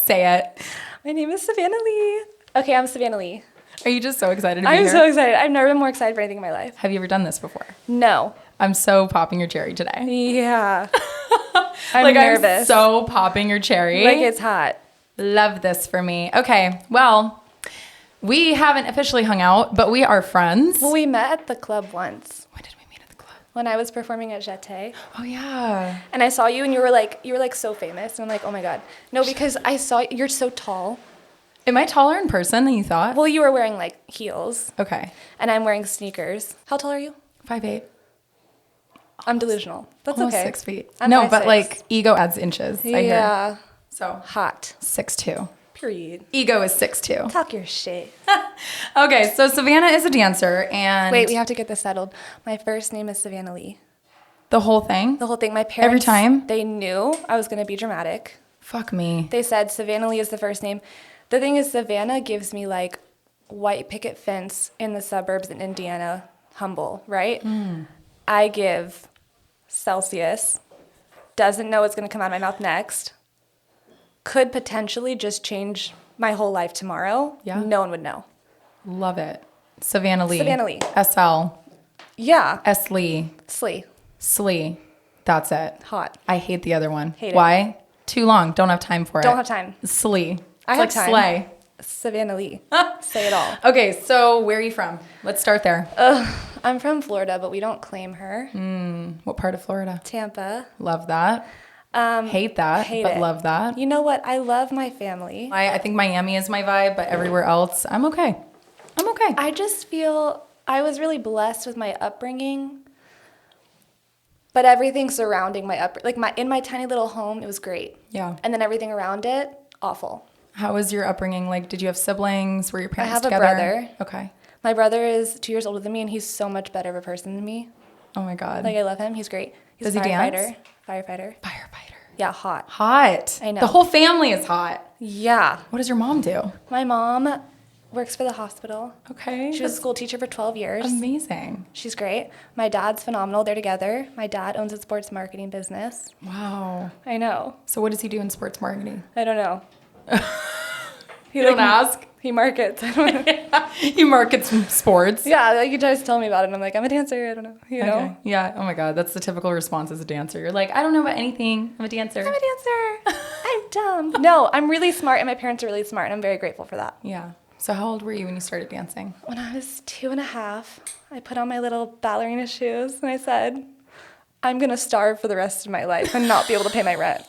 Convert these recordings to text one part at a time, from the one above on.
Say it. My name is Savannahlee. Okay, I'm Savannahlee. Are you just so excited to be here? I'm so excited. I've never been more excited for anything in my life. Have you ever done this before? No. I'm so popping your cherry today. Yeah. I'm nervous. I'm so popping your cherry. Like it's hot. Love this for me. Okay, well, we haven't officially hung out, but we are friends. Well, we met at the club once. When did we meet at the club? When I was performing at Jeté. Oh, yeah. And I saw you and you were like so famous. And I'm like, oh my God. No, because I saw you're so tall. Am I taller in person than you thought? Well, you were wearing like heels. Okay. And I'm wearing sneakers. How tall are you? 5'8". I'm delusional. That's Almost okay. 6 feet. I'm No, 5'6". but like ego adds inches. I hear. Yeah. So Hot. 6'2". Period. Ego is 6'2". Talk your shit. Okay, so Savannah is a dancer and... Wait, we have to get this settled. My first name is Savannahlee. The whole thing? The whole thing. My parents... Every time? They knew I was going to be dramatic. Fuck me. They said Savannahlee is the first name. The thing is, Savannah gives me like white picket fence in the suburbs in Indiana, humble, right? I give Celsius, doesn't know what's going to come out of my mouth next, could potentially just change my whole life tomorrow. Yeah. No one would know. Love it. Savannahlee. Savannahlee. SL. Yeah. S. Lee. Slee. Slee. That's it. Hot. I hate the other one. Hate it. Why? Too long. Don't have time for it. Don't have time. Slee. I It's have like time. Slay. Savannahlee. Say it all. Okay, so where are you from? Let's start there. I'm from Florida, but we don't claim her. What part of Florida? Tampa. Love that. Hate that, hate but it. love that. You know what? I love my family. I think Miami is my vibe, but everywhere else, I'm okay. I'm okay. I just feel I was really blessed with my upbringing, but everything surrounding my in my tiny little home, it was great. Yeah. And then everything around it, awful. How was your upbringing? Like, did you have siblings? Were your parents have a together? brother. Okay. My brother is 2 years older than me, and he's so much better of a person than me. Oh my God. Like, I love him. He's great. He's Does a he dance? Firefighter. Firefighter. Yeah, hot. Hot. I know. The whole family is hot. Yeah. What does your mom do? My mom works for the hospital. Okay. She was a school teacher for 12 years. Amazing. She's great. My dad's phenomenal. They're together. My dad owns a sports marketing business. Wow. I know. So what does he do in sports marketing? I don't know. You don't ask? He markets. I don't know. He markets sports. Yeah, like he tries to tell me about it. And I'm like, I'm a dancer. I don't know. You know? Okay. Yeah. Oh my God. That's the typical response as a dancer. You're like, I don't know about anything. I'm a dancer. I'm a dancer. I'm dumb. No, I'm really smart, and my parents are really smart, and I'm very grateful for that. Yeah. So how old were you when you started dancing? When I was 2.5, I put on my little ballerina shoes, and I said, I'm going to starve for the rest of my life and not be able to pay my rent.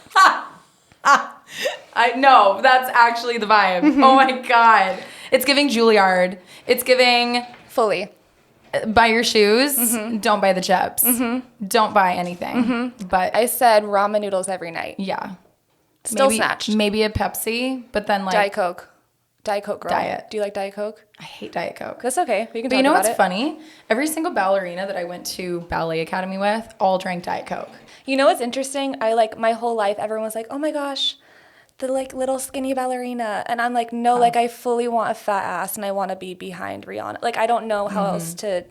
I know. That's actually the vibe. Oh my God. It's giving Juilliard. It's giving Fully. buy your shoes. Don't buy the chips. Don't buy anything. But I said ramen noodles every night. yeah. Still maybe, snatched. Maybe a Pepsi, but then like Diet Coke. Diet Coke girl. Diet. Do you like Diet Coke? I hate Diet Coke. That's okay. We can But talk you know about what's it. funny? Every single ballerina that I went to ballet academy with all drank Diet Coke. You know what's interesting? I like my whole life, everyone was like, oh my gosh, the like little skinny ballerina. And I'm like, no, like I fully want a fat ass and I want to be behind Rihanna. Like I don't know how else to,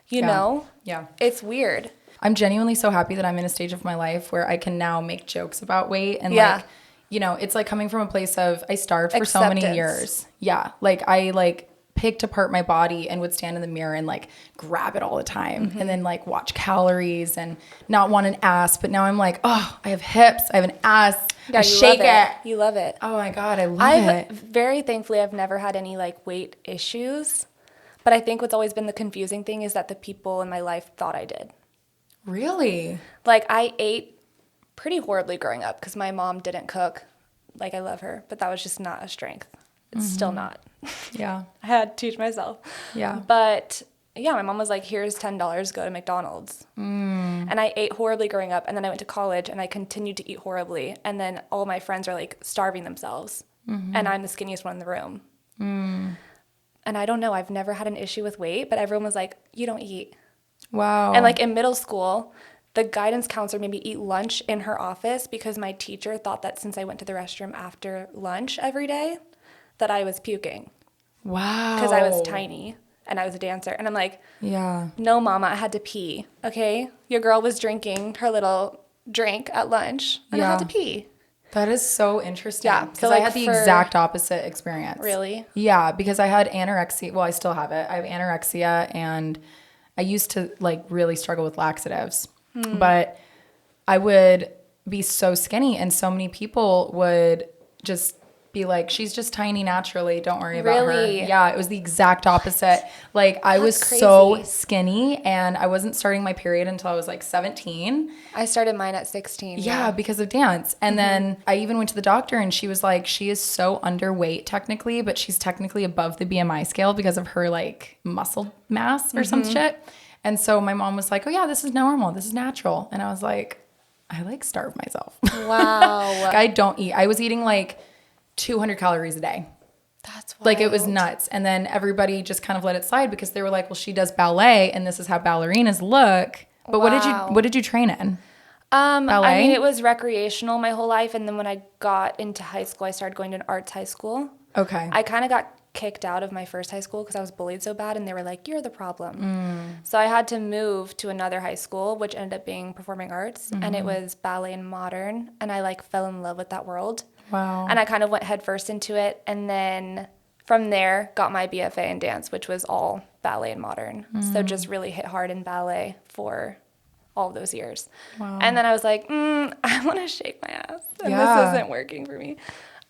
you know? Yeah. It's weird. I'm genuinely so happy that I'm in a stage of my life where I can now make jokes about weight and Yeah. like, you know, it's like coming from a place of I starved for so many Acceptance. years. Yeah. Like I like picked apart my body and would stand in the mirror and like grab it all the time and then like watch calories and not want an ass. But now I'm like, oh, I have hips. I have an ass. Yeah, I you shake love it. You love it. Oh my God. I love it. Very thankfully, I've never had any like weight issues. But I think what's always been the confusing thing is that the people in my life thought I did. Really? Like I ate pretty horribly growing up because my mom didn't cook. Like I love her, but that was just not a strength. It's still not. Yeah. I had to teach myself. Yeah. But yeah, my mom was like, here's $10, go to McDonald's. And I ate horribly growing up. And then I went to college and I continued to eat horribly. And then all my friends are like starving themselves. And I'm the skinniest one in the room. And I don't know, I've never had an issue with weight, but everyone was like, you don't eat. Wow. And like in middle school, the guidance counselor made me eat lunch in her office because my teacher thought that since I went to the restroom after lunch every day, that I was puking. Wow. Because I was tiny and I was a dancer. And I'm like, Yeah. no, mama, I had to pee. Okay? Your girl was drinking her little drink at lunch and I had to pee. That is so interesting. Yeah, Because so, I like, had the for- exact opposite experience. Really? Yeah, because I had anorexia. Well, I still have it. I have anorexia, and I used to like really struggle with laxatives. But I would be so skinny, and so many people would just be like, she's just tiny naturally. Don't worry about her. Really? Yeah, it was the exact opposite. Like, I was That's so crazy. skinny, and I wasn't starting my period until I was like 17. I started mine at 16. Yeah, because of dance. And then I even went to the doctor, and she was like, she is so underweight technically, but she's technically above the BMI scale because of her like muscle mass or some shit. And so my mom was like, oh yeah, this is normal. This is natural. And I was like, I like starve myself. Wow. Like, I don't eat. I was eating like 200 calories a day. That's wild. Like, it was nuts. And then everybody just kind of let it slide because they were like, well, she does ballet and this is how ballerinas look. But Wow. what did you train in? I Ballet? mean, it was recreational my whole life. And then when I got into high school, I started going to an arts high school. Okay. I kind of got kicked out of my first high school because I was bullied so bad, and they were like, you're the problem. So I had to move to another high school, which ended up being performing arts, and it was ballet and modern, and I like fell in love with that world. Wow. And I kind of went headfirst into it, and then from there got my BFA in dance, which was all ballet and modern. So just really hit hard in ballet for all of those years. Wow. And then I was like, I want to shake my ass, and Yeah. this isn't working for me.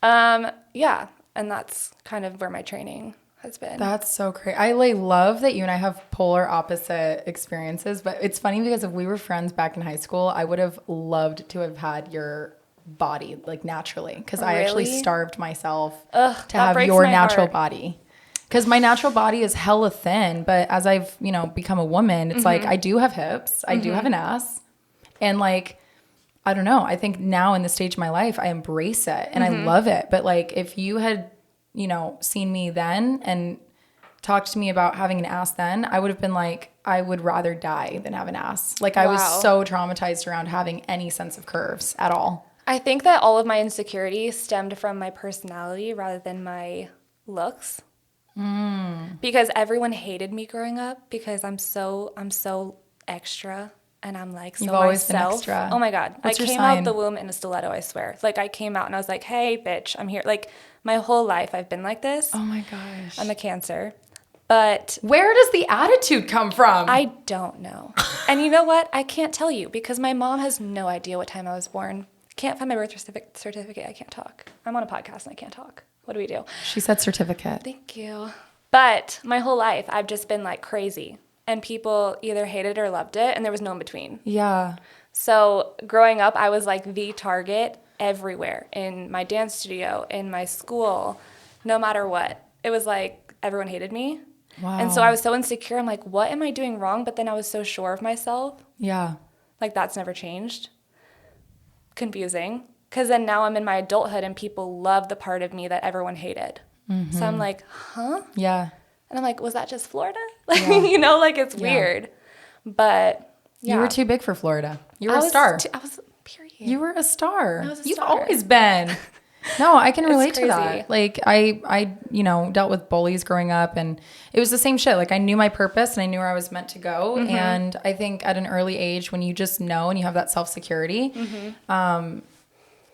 Yeah, and that's kind of where my training has been. That's so great. I like love that you and I have polar opposite experiences, but it's funny because if we were friends back in high school, I would have loved to have had your body like naturally because I actually Really? starved myself Ugh, to that have breaks your my natural heart. body. Because my natural body is hella thin, but as I've, become a woman, it's like I do have hips, I do have an ass, and like, I don't know. I think now in this stage of my life, I embrace it and I love it. But like, if you had, seen me then and talked to me about having an ass then, I would have been like, I would rather die than have an ass. Like, I was Wow. so traumatized around having any sense of curves at all. I think that all of my insecurities stemmed from my personality rather than my looks. Because everyone hated me growing up because I'm so extra, and I'm like so You've always been myself. extra. Oh my God. What's I your came sign? out the womb in a stiletto, I swear. Like, I came out and I was like, hey, bitch, I'm here. Like, my whole life I've been like this. Oh my gosh. I'm a Cancer. But Where does the attitude come from? I don't know. And you know what? I can't tell you because my mom has no idea what time I was born. Can't find my birth certificate. I can't talk. I'm on a podcast and I can't talk. What do we do? She said certificate. Thank you. But my whole life, I've just been like crazy. And people either hated or loved it, and there was no in between. Yeah. So growing up, I was like the target everywhere, in my dance studio, in my school, no matter what. It was like everyone hated me. Wow. And so I was so insecure. I'm like, what am I doing wrong? But then I was so sure of myself. Yeah. Like, that's never changed. Confusing. Because then now I'm in my adulthood and people love the part of me that everyone hated. So I'm like, huh? Yeah. And I'm like, was that just Florida? Like, like it's weird. But yeah. You were too big for Florida. You were I a was star. I was, period. You were a star. I was a You've star. always been. No, I can relate to crazy. that. Like I dealt with bullies growing up, and it was the same shit. Like, I knew my purpose and I knew where I was meant to go. And I think at an early age, when you just know and you have that self-security,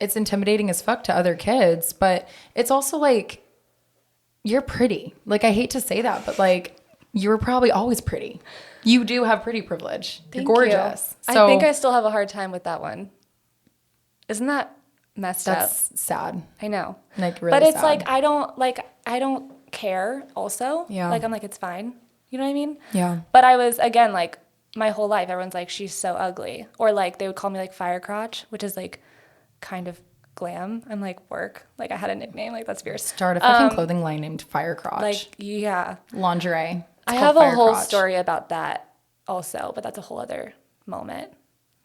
it's intimidating as fuck to other kids, but it's also like, you're pretty. Like, I hate to say that, but like, you were probably always pretty. You do have pretty privilege. Thank You're gorgeous. you. So I think I still have a hard time with that one. Isn't that messed up? that's sad. I know. Like, really But it's sad. like, I don't care also. Yeah. Like, I'm like, it's fine. You know what I mean? Yeah. But I was, again, like, my whole life, everyone's like, she's so ugly. Or like, they would call me like fire crotch, which is like kind of glam. I'm like, work. Like, I had a nickname. Like, that's fierce. Start a fucking clothing line named Fire Crotch. Like, yeah. Lingerie. It's I called have a Fire whole Crotch. story about that also, but that's a whole other moment.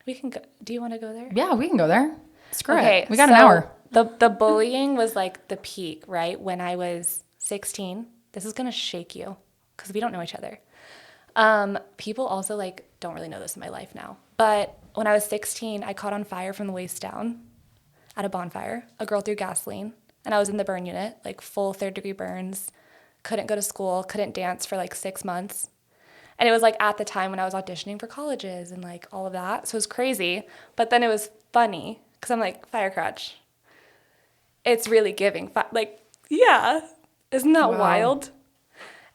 We can go. Do you want to go there? Yeah, we can go there. Screw Okay, it. We got an so hour. The bullying was like the peak, right? When I was 16. This is gonna shake you because we don't know each other. People also like don't really know this in my life now. But when I was 16, I caught on fire from the waist down at a bonfire. A girl threw gasoline, and I was in the burn unit, like full 3rd-degree burns. Couldn't go to school, couldn't dance for like 6 months. And it was like at the time when I was auditioning for colleges and like all of that. So it was crazy. But then it was funny because I'm like, fire crotch. it's really giving. Like, yeah, isn't that wild?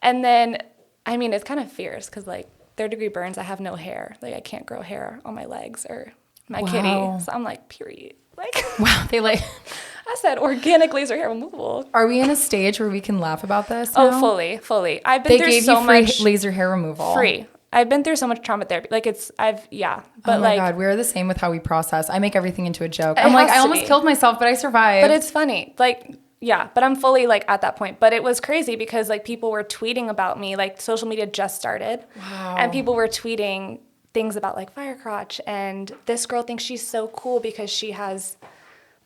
And then, I mean, it's kind of fierce because, like, 3rd-degree burns, I have no hair. Like, I can't grow hair on my legs or my kitty. So I'm like, period. Like, wow, they like... I said organic laser hair removal. Are we in a stage where we can laugh about this now? Oh, fully. I've been through so much... laser hair removal. Free. I've been through so much trauma therapy. Like, But oh my like, God, we're the same with how we process. I make everything into a joke. I'm like, I almost killed myself, but I survived. But it's funny. Like, yeah, but I'm fully, like, at that point. But it was crazy because, like, people were tweeting about me. Like, social media just started. Wow. And people were tweeting things about, like, fire crotch. And this girl thinks she's so cool because she has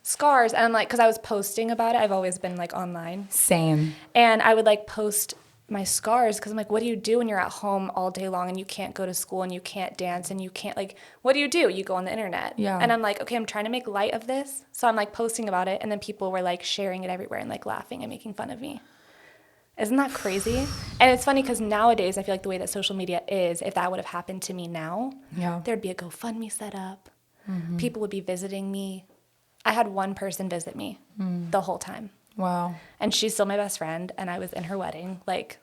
scars. And I'm like, because I was posting about it. I've always been, like, online. Same. And I would, like, post my scars because I'm like, what do you do when you're at home all day long and you can't go to school and you can't dance and you can't, like, what do? You go on the internet. Yeah. And I'm like, okay, I'm trying to make light of this. So I'm, like, posting about it. And then people were, like, sharing it everywhere and, like, laughing and making fun of me. Isn't that crazy? And it's funny because nowadays I feel like the way that social media is, if that would have happened to me now, there'd be a GoFundMe set up. Mm-hmm. People would be visiting me. I had one person visit me the whole time. Wow. And she's still my best friend, and I was in her wedding. Like,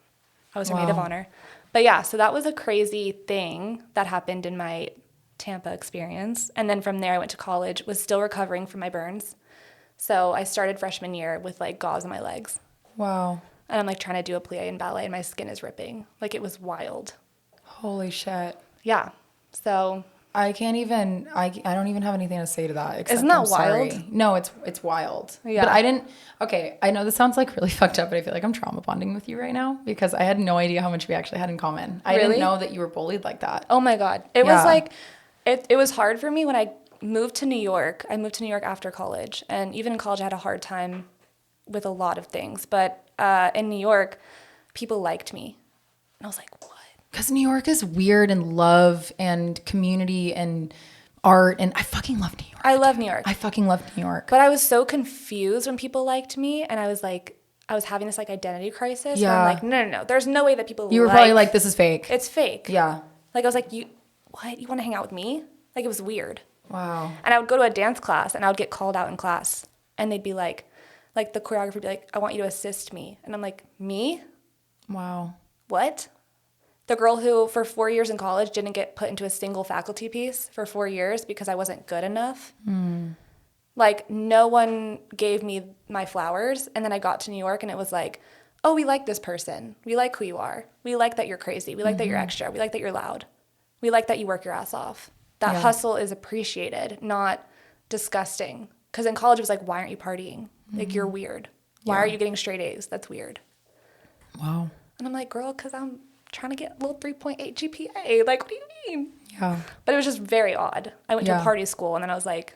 I was her maid of honor. But yeah, so that was a crazy thing that happened in my Tampa experience. And then from there, I went to college, was still recovering from my burns. So I started freshman year with, like, gauze on my legs. Wow. And I'm, like, trying to do a plie and ballet, and my skin is ripping. Like, it was wild. Holy shit. Yeah. So... I don't even have anything to say to that. Except Isn't that I'm sorry. wild? No, it's wild. Yeah. But I know this sounds like really fucked up, but I feel like I'm trauma bonding with you right now because I had no idea how much we actually had in common. I didn't know that you were bullied like that. Oh my God. It was like, it was hard for me when I moved to New York. I moved to New York after college. And even in college, I had a hard time with a lot of things. But in New York, people liked me. And I was like, what? Because New York is weird and love and community and art. And I fucking love New York. I love New York. I fucking love New York. But I was so confused when people liked me. And I was like, I was having this, like, identity crisis. Yeah. Where I'm like, no. There's no way that people You were probably like, this is fake. It's fake. Yeah. Like, I was like, what? You want to hang out with me? Like, it was weird. Wow. And I would go to a dance class and I would get called out in class. And they'd be like the choreographer would be like, I want you to assist me. And I'm like, me? Wow. What? The girl who for 4 years in college didn't get put into a single faculty piece for 4 years because I wasn't good enough. Like, no one gave me my flowers. And then I got to New York and it was like, oh, we like this person. We like who you are. We like that you're crazy. We like that you're extra. We like that you're loud. We like that you work your ass off. That hustle is appreciated, not disgusting. Because in college it was like, why aren't you partying? Like, you're weird. Why are you getting straight A's? That's weird. Wow. And I'm like, girl, because I'm trying to get a little 3.8 GPA. Like, what do you mean? Yeah. But it was just very odd. I went to a party school, and then I was like,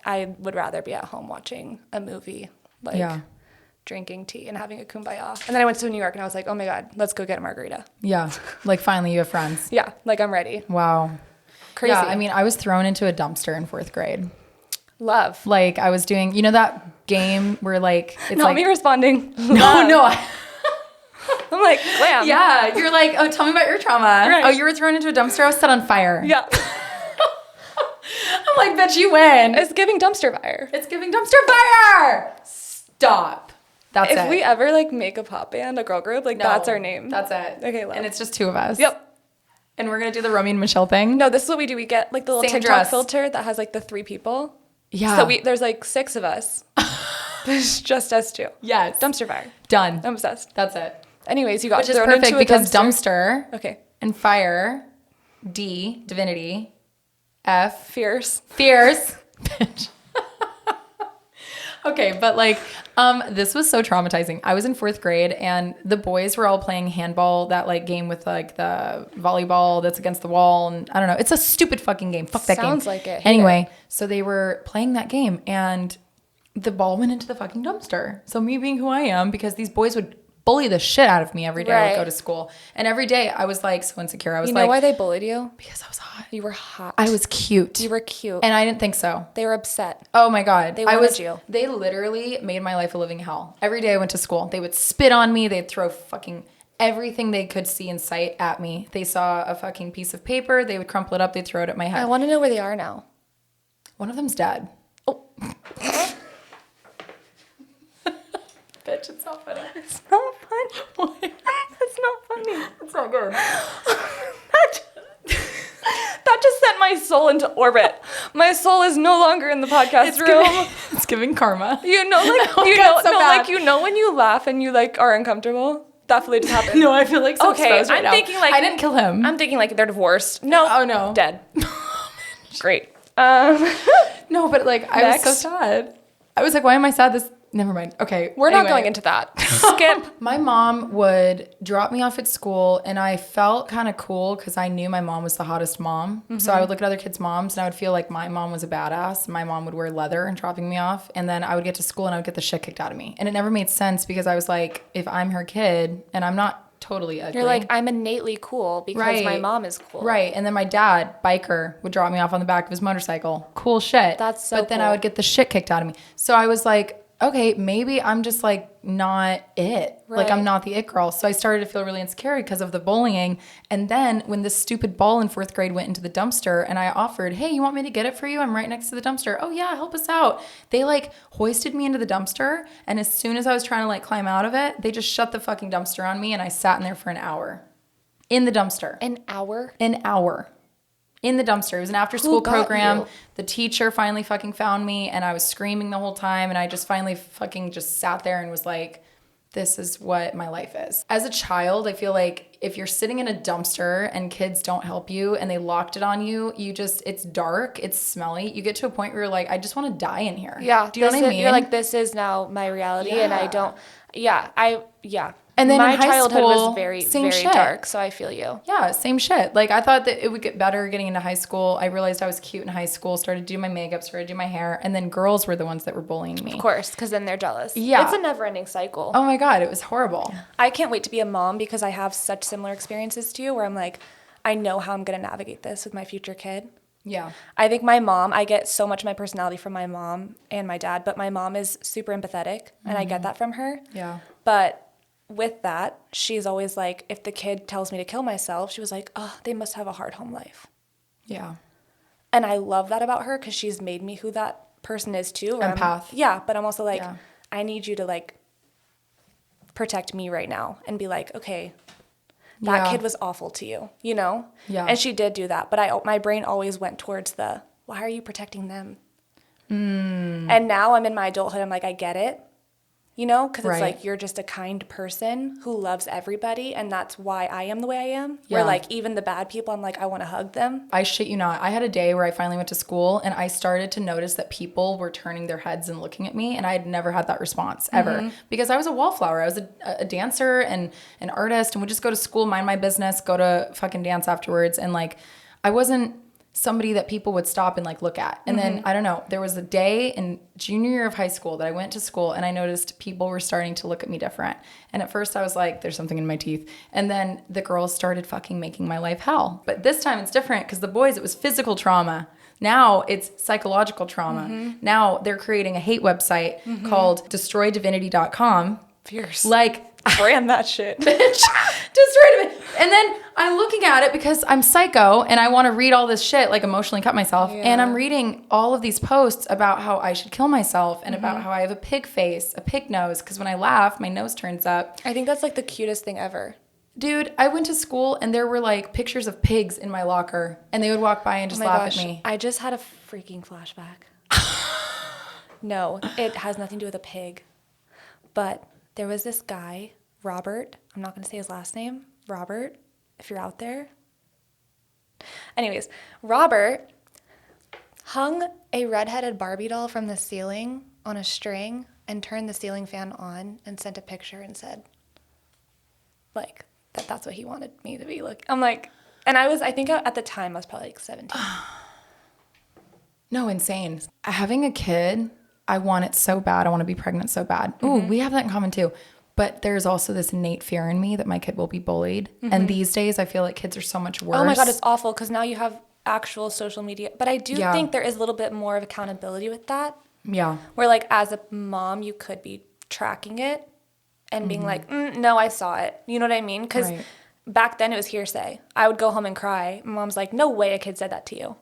I would rather be at home watching a movie, like drinking tea and having a kumbaya. And then I went to New York, and I was like, oh, my God, let's go get a margarita. Yeah. Like, finally you have friends. Yeah. Like, I'm ready. Wow. Crazy. Yeah, I mean, I was thrown into a dumpster in 4th grade. Love. Like, I was doing, you know that game where, like, it's Not like... me responding. No. I'm like, glam. Yeah, you're like, oh, tell me about your trauma. Right. Oh, you were thrown into a dumpster. I was set on fire. Yeah. I'm like, bitch, you win. It's giving dumpster fire. It's giving dumpster fire. Stop. That's it. If we ever, like, make a pop band, a girl group, like, No, that's our name. That's it. Okay, love. And it's just 2 of us. Yep. And we're going to do the Romy and Michelle thing. No, this is what we do. We get, like, the little Same TikTok dress. filter that has, like, the 3 people. Yeah. So there's, like, 6 of us. There's just us 2. Yes. Dumpster fire. Done. I'm obsessed. That's it. Anyways, you got Which is thrown perfect into a because dumpster. dumpster and fire, D, divinity, F, Fierce. Bitch. Okay, but like, this was so traumatizing. I was in 4th grade and the boys were all playing handball, that like game with like the volleyball that's against the wall. And I don't know, it's a stupid fucking game. Fuck that game. Sounds like it. Anyway, so they were playing that game and the ball went into the fucking dumpster. So me being who I am, because these boys would bully the shit out of me every day I would go to school. And every day I was like so insecure. I was like, you know why they bullied you? Because I was hot. You were hot. I was cute. You were cute. And I didn't think so. They were upset. Oh my God. They wanted you. They literally made my life a living hell. Every day I went to school. They would spit on me. They'd throw fucking everything they could see in sight at me. They saw a fucking piece of paper. They would crumple it up. They'd throw it at my head. I want to know where they are now. One of them's dead. Oh. Bitch, it's not funny. It's not funny. Why? It's not funny. It's not good. That just sent my soul into orbit. My soul is no longer in the podcast room. It's giving karma. You know, like Oh, you God, know, so no, bad. like you know when you laugh and you like are uncomfortable. Definitely just happened. No, I feel like so Okay, exposed right I'm now. thinking like I didn't kill him. I'm thinking like they're divorced. No. Oh, no. Dead. Great. No, but like I was so Next. sad. I was like, why am I sad? Never mind. Okay, We're not anyway. going into that. Skip. My mom would drop me off at school, and I felt kind of cool because I knew my mom was the hottest mom. So I would look at other kids' moms, and I would feel like my mom was a badass. My mom would wear leather and dropping me off, and then I would get to school, and I would get the shit kicked out of me. And it never made sense because I was like, if I'm her kid, and I'm not totally ugly. You're like, I'm innately cool because my mom is cool. Right. And then my dad, biker, would drop me off on the back of his motorcycle. Cool shit. That's so But then I cool. would get the shit kicked out of me. So I was like, okay, maybe I'm just like not it. Like I'm Right. not the it girl. So I started to feel really insecure because of the bullying. And then when this stupid ball in 4th grade went into the dumpster and I offered, hey, you want me to get it for you? I'm right next to the dumpster. Oh yeah, help us out. They like hoisted me into the dumpster. And as soon as I was trying to like climb out of it, they just shut the fucking dumpster on me and I sat in there for an hour. In the dumpster. An hour? An hour. In the dumpster. It was an after school got program. you? The teacher finally fucking found me and I was screaming the whole time and I just finally fucking just sat there and was like, this is what my life is. As a child, I feel like if you're sitting in a dumpster and kids don't help you and they locked it on you, it's dark, it's smelly. You get to a point where you're like, I just want to die in here. Yeah. Do you know what I mean? You're like, this is now my reality and I Yeah. don't, yeah. And then my in high childhood school, was very, same very shit. dark. So I feel you. Yeah, same shit. Like I thought that it would get better getting into high school. I realized I was cute in high school, started to do my makeup, started to do my hair, and then girls were the ones that were bullying me. Of course, because then they're jealous. Yeah. It's a never ending cycle. Oh my God, it was horrible. I can't wait to be a mom because I have such similar experiences to you where I'm like, I know how I'm going to navigate this with my future kid. Yeah. I think my mom, I get so much of my personality from my mom and my dad, but my mom is super empathetic and I get that from her. Yeah. But with that, she's always like, if the kid tells me to kill myself, she was like, oh, they must have a hard home life. Yeah. And I love that about her because she's made me who that person is too. where I'm- Empath. Yeah, but I'm also like, Yeah. I need you to like protect me right now and be like, okay, that Yeah. kid was awful to you, you know? Yeah. And she did do that, but my brain always went towards the, why are you protecting them? And now I'm in my adulthood, I'm like, I get it, you know? Because it's Right. like, you're just a kind person who loves everybody, and that's why I am the way I am. Yeah. Where like, even the bad people, I'm like, I want to hug them. I shit you not. I had a day where I finally went to school and I started to notice that people were turning their heads and looking at me. And I had never had that response ever because I was a wallflower. I was a dancer and an artist and would just go to school, mind my business, go to fucking dance afterwards. And like, I wasn't somebody that people would stop and like look at. And then I don't know, there was a day in junior year of high school that I went to school and I noticed people were starting to look at me different. And at first I was like, there's something in my teeth. And then the girls started fucking making my life hell. But this time it's different because the boys, it was physical trauma. Now it's psychological trauma. Now they're creating a hate website called destroydivinity.com. Fierce. Like, Brand that shit. bitch, destroyed it. And then I'm looking at it because I'm psycho and I want to read all this shit, like emotionally cut myself. Yeah. And I'm reading all of these posts about how I should kill myself and about how I have a pig face, a pig nose, because when I laugh, my nose turns up. I think that's like the cutest thing ever. Dude, I went to school and there were like pictures of pigs in my locker and they would walk by and just laugh at me. I just had a freaking flashback. No, it has nothing to do with a pig. But there was this guy, Robert. I'm not going to say his last name. Robert, if you're out there. Anyways, Robert hung a redheaded Barbie doll from the ceiling on a string and turned the ceiling fan on and sent a picture and said, like, that's what he wanted me to be. Look, I'm like, and I think at the time I was probably like 17. No, insane. Having a kid, I want it so bad. I want to be pregnant so bad. Ooh, we have that in common too. But there's also this innate fear in me that my kid will be bullied. And these days, I feel like kids are so much worse. Oh my God, it's awful because now you have actual social media. But I do Yeah. think there is a little bit more of accountability with that. Yeah. Where like as a mom, you could be tracking it and being like, no, I saw it. You know what I mean? Because Right. back then it was hearsay. I would go home and cry. My mom's like, no way a kid said that to you.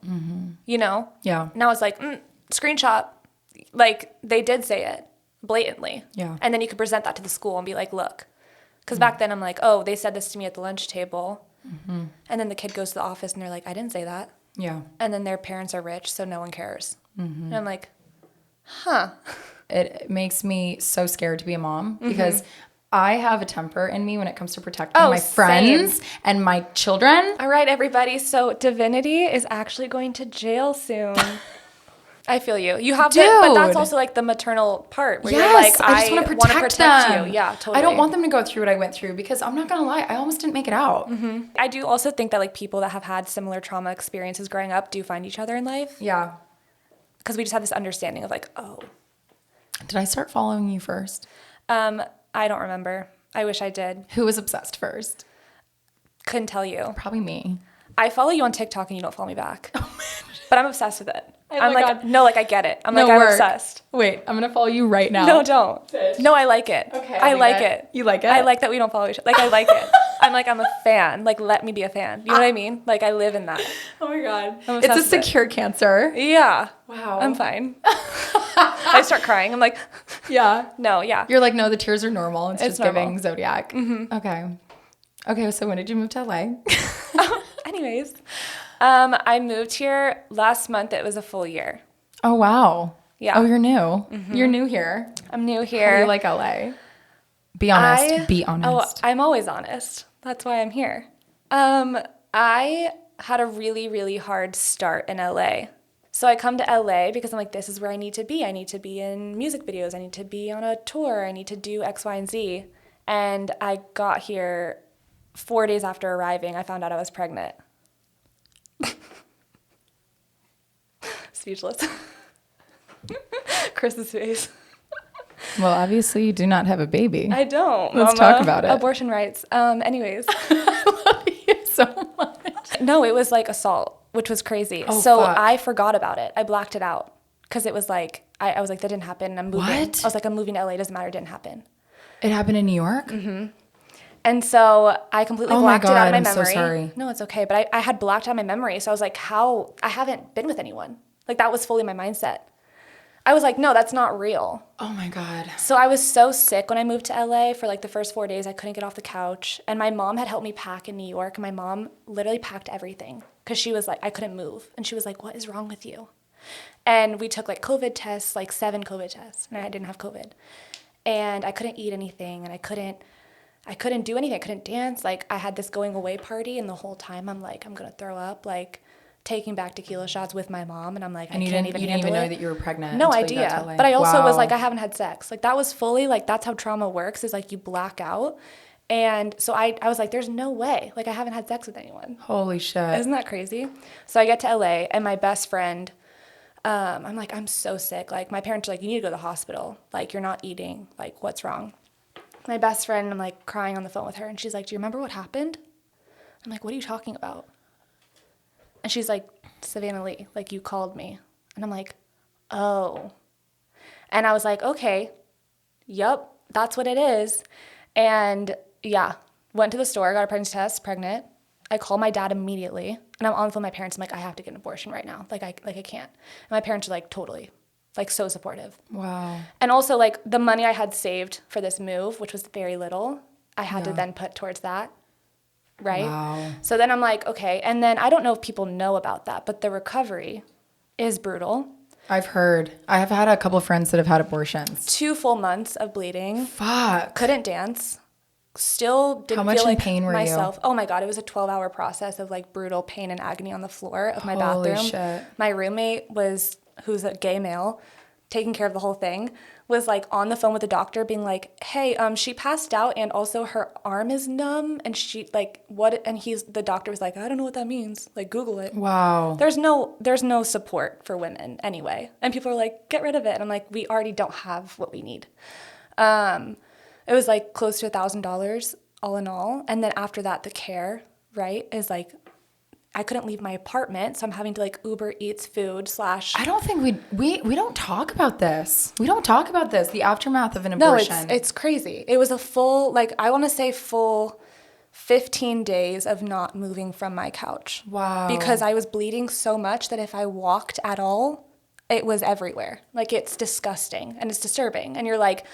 You know? Yeah. Now it's like, screenshot. Like they did say it. blatantly. Yeah. And then you could present that to the school and be like, look. Because back then I'm like, oh, they said this to me at the lunch table. Mm-hmm. And then the kid goes to the office and they're like, I didn't say that. Yeah. And then their parents are rich, so no one cares. Mm-hmm. And I'm like, It makes me so scared to be a mom because I have a temper in me when it comes to protecting my same. friends and my children. All right, everybody. So Divinity is actually going to jail soon. I feel you. You have to, but that's also like the maternal part where you're like, I just want to protect them. you. Yeah, totally. I don't want them to go through what I went through because I'm not going to lie, I almost didn't make it out. Mm-hmm. I do also think that like people that have had similar trauma experiences growing up do find each other in life. Yeah. Because we just have this understanding of like, oh. Did I start following you first? I don't remember. I wish I did. Who was obsessed first? Couldn't tell you. Probably me. I follow you on TikTok and you don't follow me back. Oh, man. But I'm obsessed with it. I'm like, God. no, like I get it. I'm obsessed. Wait, I'm going to follow you right now. No, don't. Bitch. No, I like it. Okay. I like it. You like it? I like that we don't follow each other. Like, I like it. I'm like, I'm a fan. Like, let me be a fan. You know what I mean? Like, I live in that. Oh my God. It's a secure cancer. Yeah. Wow. I'm fine. I start crying. I'm like, yeah. No, yeah. You're like, no, the tears are normal. It's just normal. giving zodiac. Mm-hmm. Okay, so when did you move to LA? Anyways, I moved here last month. It was a full year. Oh, wow. Yeah. Oh, you're new. Mm-hmm. You're new here. I'm new here. How do you like LA? Be honest. Be honest. Oh, I'm always honest. That's why I'm here. I had a really, really hard start in LA. So I come to LA because I'm like, this is where I need to be. I need to be in music videos. I need to be on a tour. I need to do X, Y, and Z. And I got here 4 days after arriving. I found out I was pregnant. Speechless. Chris's face. Well, obviously you do not have a baby. I don't. Let's talk about it. Abortion rights. Anyways. I love you so much. No, it was like assault, which was crazy. Oh, so fuck. I forgot about it. I blacked it out because it was like, I was like, that didn't happen. I'm moving. What? I was like, I'm moving to LA. Doesn't matter. It didn't happen. It happened in New York? Mm-hmm. And so I completely blacked it out of my memory. I'm so sorry. No, it's okay. But I had blacked out my memory. So I was like, how? I haven't been with anyone. Like that was fully my mindset. I was like, no, that's not real. Oh my God. So I was so sick when I moved to LA for like the first 4 days. I couldn't get off the couch. And my mom had helped me pack in New York. And my mom literally packed everything because she was like, I couldn't move. And she was like, what is wrong with you? And we took like COVID tests, like 7 COVID tests. And I didn't have COVID. And I couldn't eat anything. And I couldn't do anything. I couldn't dance. Like I had this going away party. And the whole time I'm like, I'm going to throw up. Like taking back tequila shots with my mom. And I'm like, and I can't even handle it. You didn't even know that you were pregnant. No idea. But I also was like, I haven't had sex. Like that was fully like, that's how trauma works is like you black out. And so I was like, there's no way. Like I haven't had sex with anyone. Holy shit. Isn't that crazy? So I get to LA and my best friend, I'm like, I'm so sick. Like my parents are like, you need to go to the hospital. Like you're not eating. Like what's wrong? My best friend, I'm like crying on the phone with her. And she's like, do you remember what happened? I'm like, what are you talking about? And she's like, Savannahlee, like you called me. And I'm like, oh. And I was like, okay, yup, that's what it is. And yeah, went to the store, got a pregnancy test, pregnant. I called my dad immediately. And I'm on the phone with my parents. I'm like, I have to get an abortion right now. Like I can't. And my parents are like, totally, like so supportive. Wow. And also like the money I had saved for this move, which was very little, I had to then put towards that. Right? Wow. So then I'm like, okay. And then I don't know if people know about that, but the recovery is brutal. I've heard. I have had a couple of friends that have had abortions. 2 full months of bleeding. Fuck. Couldn't dance. Still didn't How much feel in like pain were myself. you? Oh my God. It was a 12-hour process of like brutal pain and agony on the floor of my Holy bathroom. Shit. My roommate who's a gay male, taking care of the whole thing, was like on the phone with the doctor being like, hey, she passed out and also her arm is numb and she like what, and the doctor was like, I don't know what that means. Like Google it. Wow. There's no support for women anyway. And people are like, get rid of it. And I'm like, we already don't have what we need. It was like close to $1,000 all in all. And then after that, the care, right, is like, I couldn't leave my apartment, so I'm having to like Uber Eats food / I don't think we don't talk about this. We don't talk about this, the aftermath of an abortion. No, it's crazy. It was a full, like I want to say full 15 days of not moving from my couch. Wow. Because I was bleeding so much that if I walked at all, it was everywhere. Like, it's disgusting and it's disturbing. And you're like,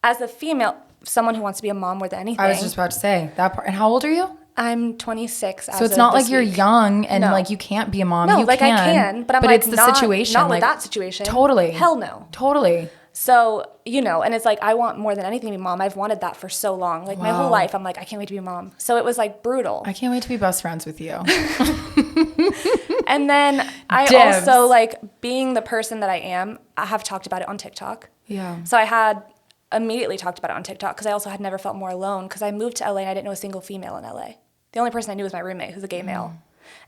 as a female, someone who wants to be a mom more than anything. I was just about to say that part. And how old are you? I'm 26. So it's not like you're young and No. like you can't be a mom. No, you like can, I can, but I'm but like, it's the not, situation. not like, with that situation. Totally. Hell no. Totally. So, you know, and it's like, I want more than anything to be a mom. I've wanted that for so long. Like, my whole life, I'm like, I can't wait to be a mom. So it was like brutal. I can't wait to be best friends with you. And then I Dibs. also, like, being the person that I am, I have talked about it on TikTok. Yeah. So I had immediately talked about it on TikTok because I also had never felt more alone because I moved to LA and I didn't know a single female in LA. The only person I knew was my roommate, who's a gay male.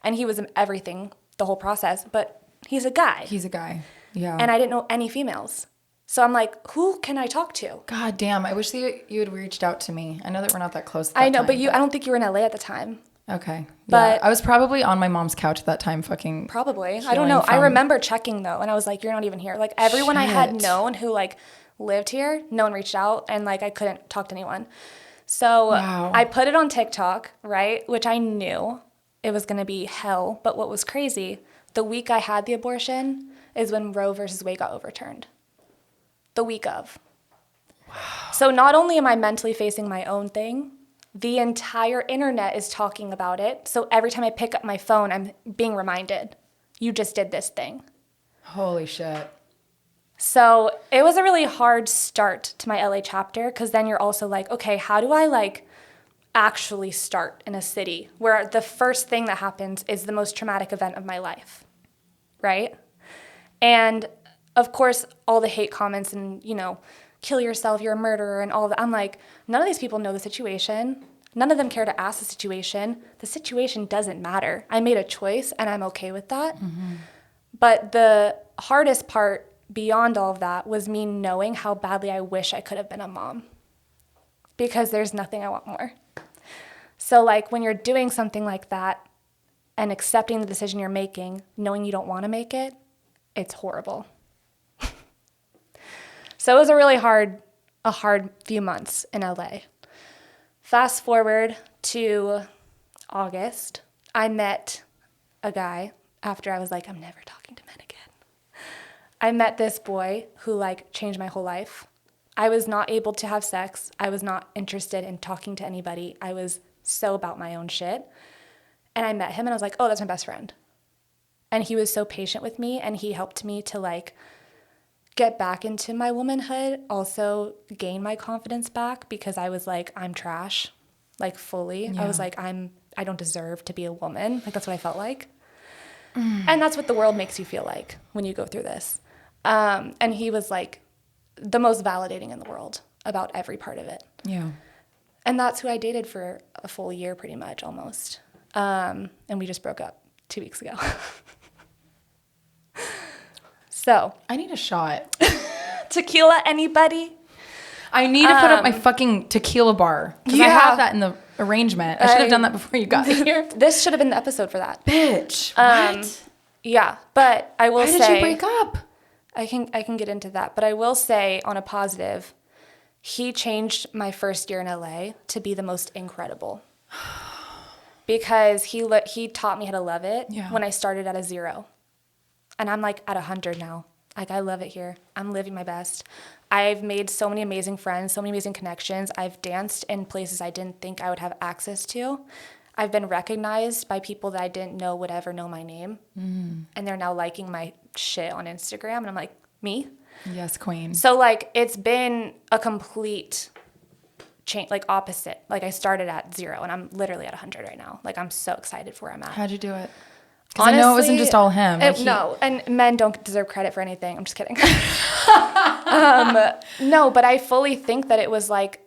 And he was in everything, the whole process, but he's a guy. He's a guy. Yeah. And I didn't know any females. So I'm like, who can I talk to? God damn. I wish that you had reached out to me. I know that we're not that close. I know, but I don't think you were in LA at the time. Okay. But I was probably on my mom's couch at that time fucking. Probably. I don't know. I remember checking though, and I was like, you're not even here. Like everyone I had known who like lived here, no one reached out, and like I couldn't talk to anyone. So I put it on TikTok, right? Which I knew it was going to be hell. But what was crazy, the week I had the abortion is when Roe versus Wade got overturned. The week of. Wow. So not only am I mentally facing my own thing, the entire internet is talking about it. So every time I pick up my phone, I'm being reminded, you just did this thing. Holy shit. So it was a really hard start to my LA chapter because then you're also like, okay, how do I like actually start in a city where the first thing that happens is the most traumatic event of my life, right? And of course, all the hate comments and, you know, kill yourself, you're a murderer and all that. I'm like, none of these people know the situation. None of them care to ask the situation. The situation doesn't matter. I made a choice and I'm okay with that. Mm-hmm. But the hardest part beyond all of that was me knowing how badly I wish I could have been a mom, because there's nothing I want more. So like when you're doing something like that and accepting the decision you're making, knowing you don't want to make it, it's horrible. So it was a really hard few months in LA. Fast forward to August, I met a guy after I was like, I'm never talking to men again. I met this boy who like changed my whole life. I was not able to have sex. I was not interested in talking to anybody. I was so about my own shit. And I met him and I was like, oh, that's my best friend. And he was so patient with me and he helped me to like get back into my womanhood, also gain my confidence back because I was like, I'm trash, like fully. Yeah. I was like, I don't deserve to be a woman. Like that's what I felt like. And that's what the world makes you feel like when you go through this. And he was like the most validating in the world about every part of it. Yeah. And that's who I dated for a full year pretty much almost. And we just broke up 2 weeks ago. So. I need a shot. Tequila, anybody? I need to put up my fucking tequila bar. Because I have that in the arrangement. I should have done that before you got here. This should have been the episode for that. Bitch. What? Yeah, but I will say. Why did you break up? I can get into that. But I will say on a positive, he changed my first year in LA to be the most incredible. Because he taught me how to love it when I started at a 0. And I'm like at 100 now. Like I love it here. I'm living my best. I've made so many amazing friends, so many amazing connections. I've danced in places I didn't think I would have access to. I've been recognized by people that I didn't know would ever know my name. And they're now liking my shit on Instagram. And I'm like, me? Yes, queen. So like it's been a complete change, like opposite. Like I started at 0 and I'm literally at 100 right now. Like I'm so excited for where I'm at. How'd you do it? Because I know it wasn't just all him. Like no, and men don't deserve credit for anything. I'm just kidding. No, but I fully think that it was like,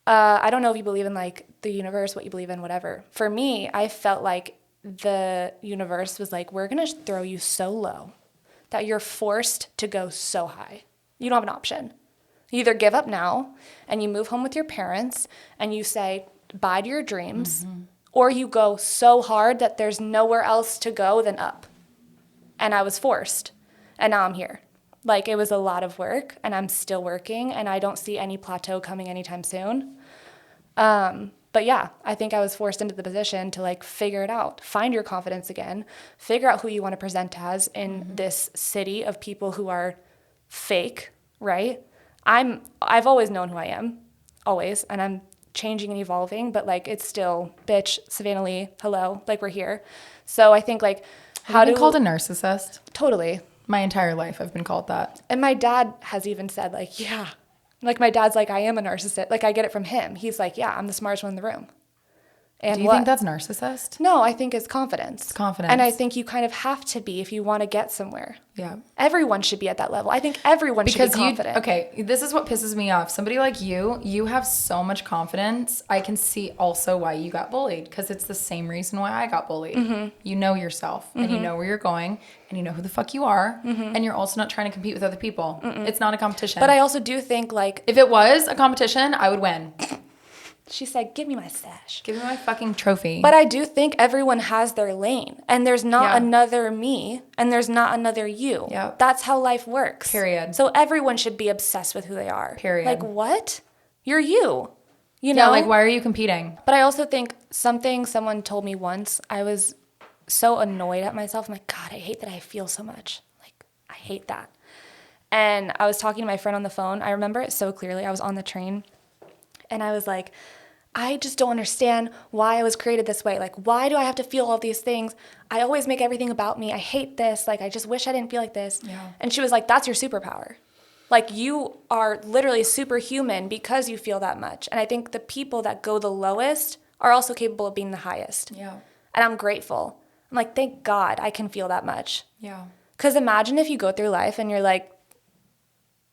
I don't know if you believe in like the universe, what you believe in, whatever. For me, I felt like the universe was like, we're going to throw you so low that you're forced to go so high. You don't have an option. You either give up now and you move home with your parents and you say bye to your dreams, or you go so hard that there's nowhere else to go than up. And I was forced. And now I'm here. Like, it was a lot of work, and I'm still working, and I don't see any plateau coming anytime soon. But yeah, I think I was forced into the position to like figure it out, find your confidence again, figure out who you want to present as in this city of people who are fake, right? I've always known who I am, always, and I'm changing and evolving, but like it's still, bitch, Savannahlee, hello, like we're here. So I think like Have you been called a narcissist? Totally. My entire life I've been called that. And my dad has even said like, yeah. Like my dad's like, I am a narcissist. Like I get it from him. He's like, yeah, I'm the smartest one in the room. And do you think that's narcissist? No, I think it's confidence. It's confidence. And I think you kind of have to be if you want to get somewhere. Yeah. Everyone should be at that level. I think everyone should be confident. Okay, this is what pisses me off. Somebody like you have so much confidence. I can see also why you got bullied, because it's the same reason why I got bullied. You know yourself, and you know where you're going, and you know who the fuck you are, and you're also not trying to compete with other people. It's not a competition. But I also do think like... If it was a competition, I would win. She said, give me my stash. Give me my fucking trophy. But I do think everyone has their lane. And there's not another me. And there's not another you. Yep. That's how life works. Period. So everyone should be obsessed with who they are. Period. Like, what? You're you. You know? Yeah, like, why are you competing? But I also think someone told me once, I was so annoyed at myself. I'm like, God, I hate that I feel so much. Like, I hate that. And I was talking to my friend on the phone. I remember it so clearly. I was on the train. And I was like... I just don't understand why I was created this way. Like, why do I have to feel all these things? I always make everything about me. I hate this. Like, I just wish I didn't feel like this. Yeah. And she was like, that's your superpower. Like, you are literally superhuman because you feel that much. And I think the people that go the lowest are also capable of being the highest. Yeah. And I'm grateful. I'm like, thank God I can feel that much. Yeah. Because imagine if you go through life and you're like,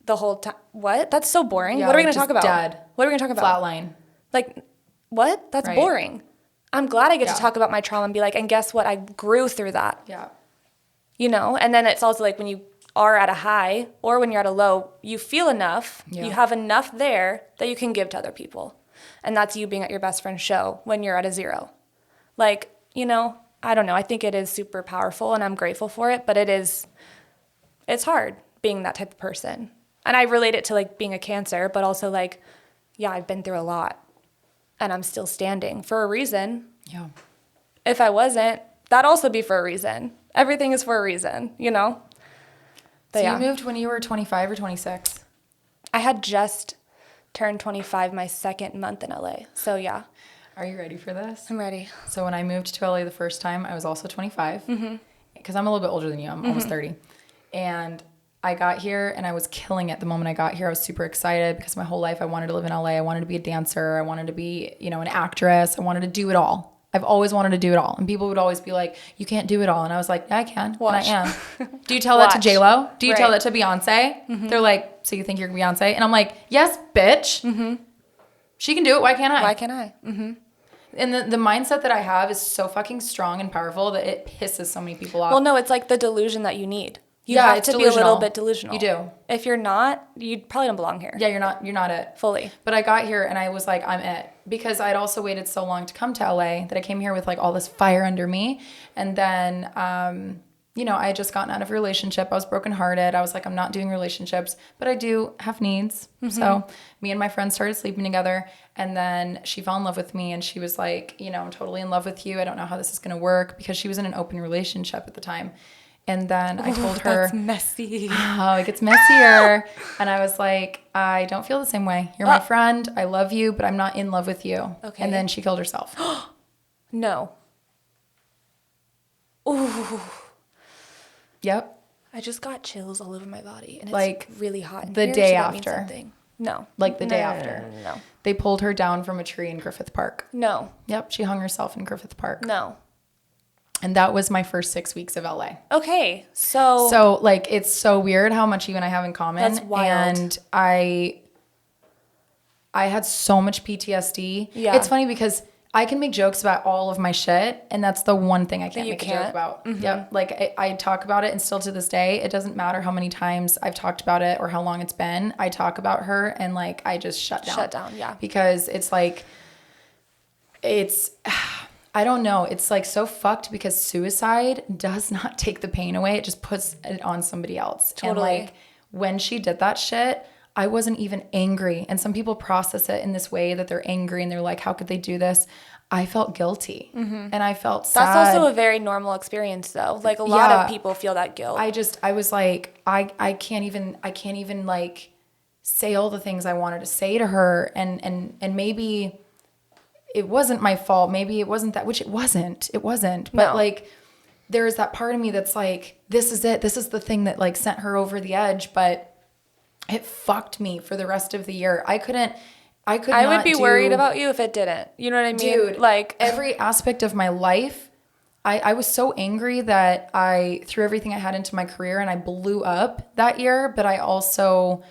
the whole time, what? That's so boring. Yeah, what are we like going to talk about? Dead. What are we going to talk about? Flatline. Like, what? That's Right. boring. I'm glad I get to talk about my trauma and be like, and guess what? I grew through that. Yeah. You know? And then it's also like when you are at a high or when you're at a low, you feel enough, you have enough there that you can give to other people. And that's you being at your best friend's show when you're at a zero. Like, you know, I don't know. I think it is super powerful and I'm grateful for it, but it's hard being that type of person. And I relate it to like being a Cancer, but also like, yeah, I've been through a lot. And I'm still standing for a reason. Yeah. If I wasn't, that'd also be for a reason. Everything is for a reason, you know? But So you moved when you were 25 or 26? I had just turned 25 my second month in LA. So yeah. Are you ready for this? I'm ready. So when I moved to LA the first time, I was also 25. Because I'm a little bit older than you. I'm almost 30. And I got here and I was killing it the moment I got here. I was super excited because my whole life I wanted to live in LA. I wanted to be a dancer. I wanted to be, you know, an actress. I wanted to do it all. I've always wanted to do it all. And people would always be like, you can't do it all. And I was like, yeah, I can. Watch. And I am. Do you tell that to J-Lo? Do you tell Right. that to Beyonce? They're like, so you think you're Beyonce? And I'm like, yes, bitch. She can do it. Why can't I? Why can't I? And the mindset that I have is so fucking strong and powerful that it pisses so many people off. Well, no, it's like the delusion that you need. You Yeah, have it's to be a delusional. little bit delusional. You do. If you're not, you probably don't belong here. Yeah, you're not it. Fully. But I got here and I was like, I'm it. Because I'd also waited so long to come to LA that I came here with like all this fire under me. And then, you know, I had just gotten out of a relationship. I was brokenhearted. I was like, I'm not doing relationships, but I do have needs. So me and my friend started sleeping together. And then she fell in love with me and she was like, you know, I'm totally in love with you. I don't know how this is going to work, because she was in an open relationship at the time. And then I told her, That's messy. oh, it gets messier. And I was like, I don't feel the same way. You're my friend. I love you, but I'm not in love with you. Okay. And then she killed herself. No. Ooh. Yep. I just got chills all over my body. And it's Like, really hot in the here, day so that means after. something. No. Like the day No, after. No. They pulled her down from a tree in Griffith Park. No. Yep. She hung herself in Griffith Park. No. And that was my first 6 weeks of LA. Okay. So So like, it's so weird how much you and I have in common. That's wild. And I had so much PTSD. Yeah. It's funny because I can make jokes about all of my shit, and that's the one thing I can't you make a can't? joke about. Yep. Like I talk about it, and still to this day, it doesn't matter how many times I've talked about it or how long it's been. I talk about her, and like I just shut down. Shut down, yeah. Because it's like, I don't know. It's like so fucked because suicide does not take the pain away. It just puts it on somebody else. Totally. And like when she did that shit, I wasn't even angry. And some people process it in this way that they're angry and they're like, how could they do this? I felt guilty and I felt sad. That's also a very normal experience though. Like a lot of people feel that guilt. I was like, I can't even like say all the things I wanted to say to her. And maybe it wasn't my fault. Maybe it wasn't that, which it wasn't. But No. like, there's that part of me that's like, this is it. This is the thing that like sent her over the edge, but it fucked me for the rest of the year. I would be worried about you if it didn't. You know what I mean? Dude, like every aspect of my life, I was so angry that I threw everything I had into my career and I blew up that year. But I also,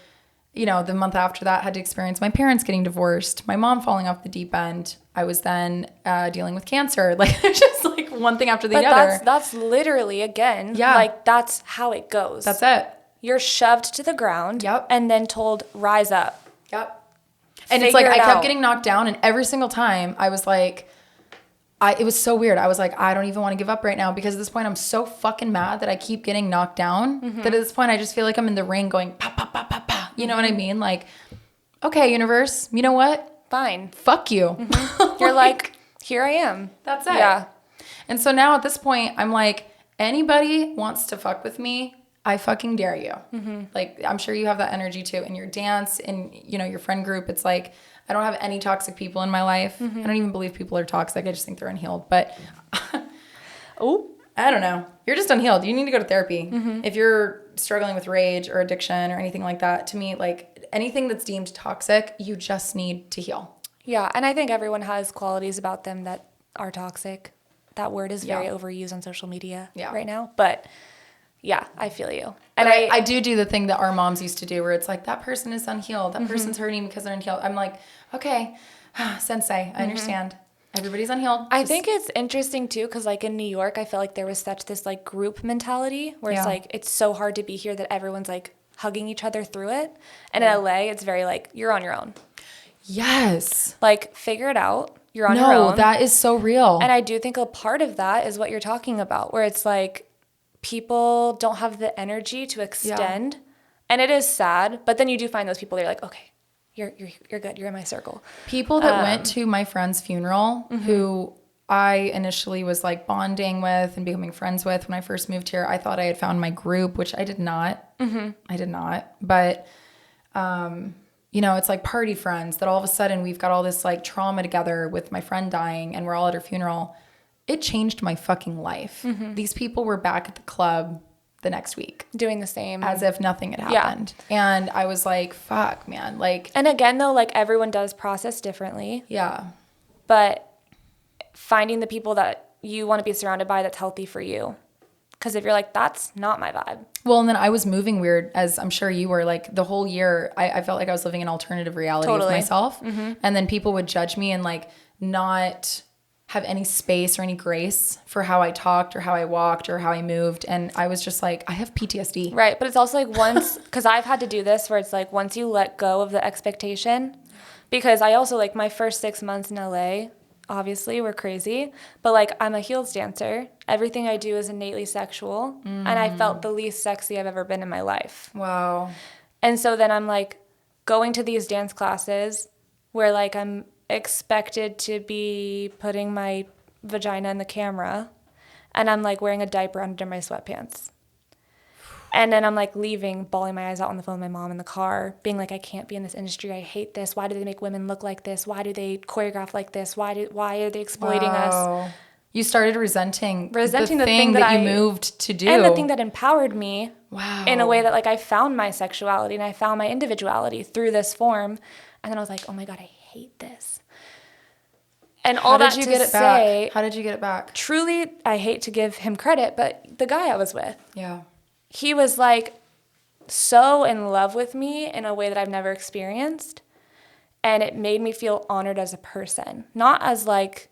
the month after that had to experience my parents getting divorced, my mom falling off the deep end. I was then dealing with cancer. Like it's just like one thing after the other. That's literally, again, like that's how it goes. That's it. You're shoved to the ground and then told, rise up. Yep. And it's like I kept getting knocked down, and every single time I was like, it was so weird. I was like, I don't even want to give up right now because at this point I'm so fucking mad that I keep getting knocked down that at this point I just feel like I'm in the ring going pa pa pa pa pa. You know what I mean? Like, okay, universe, you know what? Fine. Fuck you. You're like, here I am. That's it. Yeah. And so now at this point I'm like, anybody wants to fuck with me, I fucking dare you. Like, I'm sure you have that energy too. In your dance, in, your friend group, it's like, I don't have any toxic people in my life. I don't even believe people are toxic. I just think they're unhealed. But, I don't know. You're just unhealed. You need to go to therapy. If you're struggling with rage or addiction or anything like that, to me, like, anything that's deemed toxic, you just need to heal. Yeah, and I think everyone has qualities about them that are toxic. That word is very overused on social media right now. But... yeah, I feel you. And I do the thing that our moms used to do where it's like, that person is unhealed. That person's hurting because they're unhealed. I'm like, okay, sensei, I understand. Everybody's unhealed. I think it's interesting too because like in New York, I feel like there was such this like group mentality where it's like, it's so hard to be here that everyone's like hugging each other through it. And in LA, it's very like, you're on your own. Yes. Like, figure it out. You're on your own. No, that is so real. And I do think a part of that is what you're talking about, where it's like, people don't have the energy to extend, and it is sad. But then you do find those people. They're like, okay, you're good. You're in my circle. People that went to my friend's funeral, who I initially was like bonding with and becoming friends with when I first moved here. I thought I had found my group, which I did not. I did not. But it's like party friends that all of a sudden we've got all this like trauma together with my friend dying, and we're all at her funeral. It changed my fucking life. These people were back at the club the next week. Doing the same. As if nothing had happened. Yeah. And I was like, fuck, man. Like. And again, though, like everyone does process differently. Yeah. But finding the people that you want to be surrounded by that's healthy for you. Because if you're like, that's not my vibe. Well, and then I was moving weird, as I'm sure you were. Like the whole year, I felt like I was living an alternative reality with myself. And then people would judge me and like not have any space or any grace for how I talked or how I walked or how I moved. And I was just like, I have PTSD. Right. But it's also like once, because I've had to do this where it's like once you let go of the expectation, because I also like my first 6 months in LA, obviously were crazy, but like I'm a heels dancer. Everything I do is innately sexual. And I felt the least sexy I've ever been in my life. Wow. And so then I'm like going to these dance classes where like I'm expected to be putting my vagina in the camera, and I'm like wearing a diaper under my sweatpants. And then I'm like leaving, bawling my eyes out on the phone with my mom in the car, being like, I can't be in this industry. I hate this. Why do they make women look like this? Why do they choreograph like this? Why are they exploiting us? You started resenting the thing that you moved to do. And the thing that empowered me in a way that like I found my sexuality and I found my individuality through this form. And then I was like, oh my God, I hate this. And all that to say, how did you get it back? Truly, I hate to give him credit, but the guy I was with, he was like so in love with me in a way that I've never experienced. And it made me feel honored as a person, not as like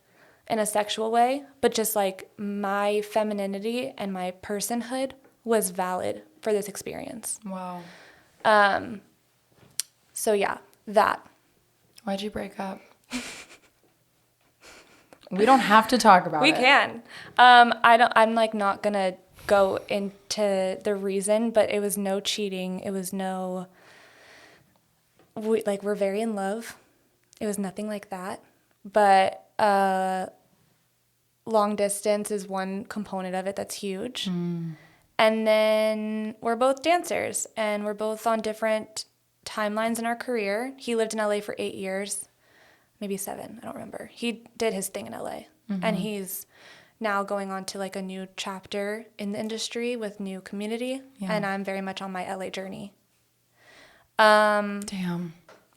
in a sexual way, but just like my femininity and my personhood was valid for this experience. Wow. So yeah, that. Why'd you break up? We don't have to talk about it. We can. I'm like not gonna go into the reason, but it was no cheating. It was no we're very in love. It was nothing like that. But long distance is one component of it that's huge. And then we're both dancers, and we're both on different timelines in our career. He lived in LA for 8 years, maybe 7, I don't remember. He did his thing in LA, and he's now going on to like a new chapter in the industry with new community, and I'm very much on my LA journey. Damn.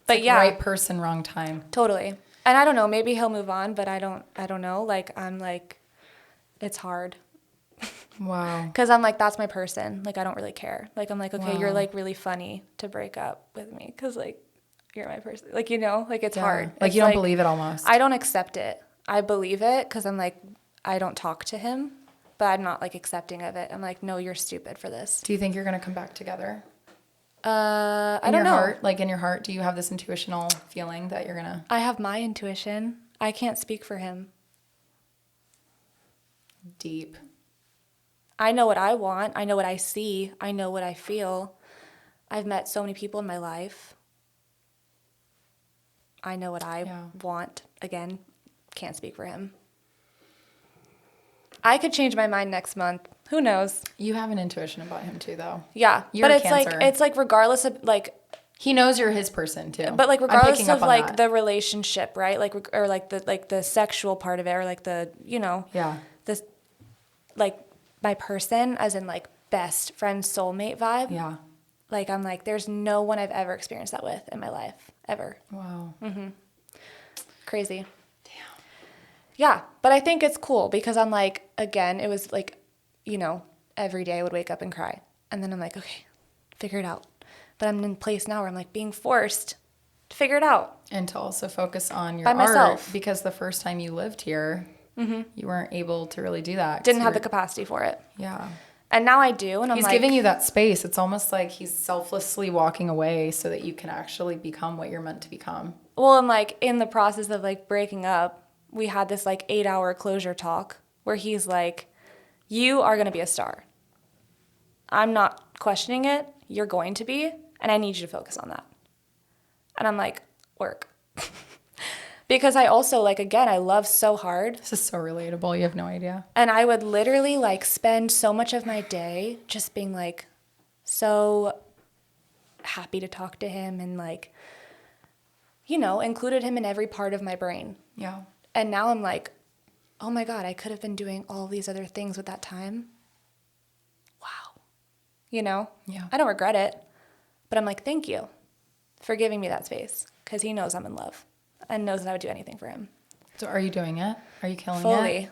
But like yeah, right person, wrong time. totally. And I don't know, maybe he'll move on, but I don't know. Like, I'm like, it's hard. Wow. Because I'm like, that's my person. Like, I don't really care. Like, I'm like, okay, Wow. you're like really funny to break up with me because like you're my person. Like, you know, like it's hard. Like It's you don't believe it almost. I don't accept it. I believe it because I'm like, I don't talk to him, but I'm not like accepting of it. I'm like, no, you're stupid for this. Do you think you're going to come back together? I don't know. Heart, like in your heart, do you have this intuitional feeling that you're going to? I have my intuition. I can't speak for him. Deep. I know what I want. I know what I see. I know what I feel. I've met so many people in my life. I know what I want. Again, can't speak for him. I could change my mind next month. Who knows? You have an intuition about him too, though. Yeah, You're but a it's Cancer. like regardless of like. He knows you're his person too. But like regardless of like that. the relationship, right? Like or like the sexual part of it, or like the this like my person, as in like best friend soulmate vibe. Yeah. Like I'm like, there's no one I've ever experienced that with in my life ever. Wow. Crazy. Damn. Yeah, but I think it's cool because I'm like, again, it was like, every day I would wake up and cry, and then I'm like, okay, figure it out. But I'm in a place now where I'm like being forced to figure it out. And to also focus on your By art, myself. because the first time you lived here, you weren't able to really do that. Didn't have the capacity for it. Yeah. And now I do, and I'm He's like, giving you that space. It's almost like he's selflessly walking away so that you can actually become what you're meant to become. well, and like in the process of like breaking up, we had this like 8-hour closure talk where he's like, you are going to be a star. I'm not questioning it. You're going to be, and I need you to focus on that. And I'm like, work. Because I also, like, again, I love so hard. This is so relatable. You have no idea. And I would literally, like, spend so much of my day just being, like, so happy to talk to him and, like, included him in every part of my brain. Yeah. And now I'm like, oh, my God, I could have been doing all these other things with that time. Wow. Yeah. I don't regret it. But I'm like, thank you for giving me that space because he knows I'm in love and knows that I would do anything for him. So are you doing it? Are you killing it? Fully.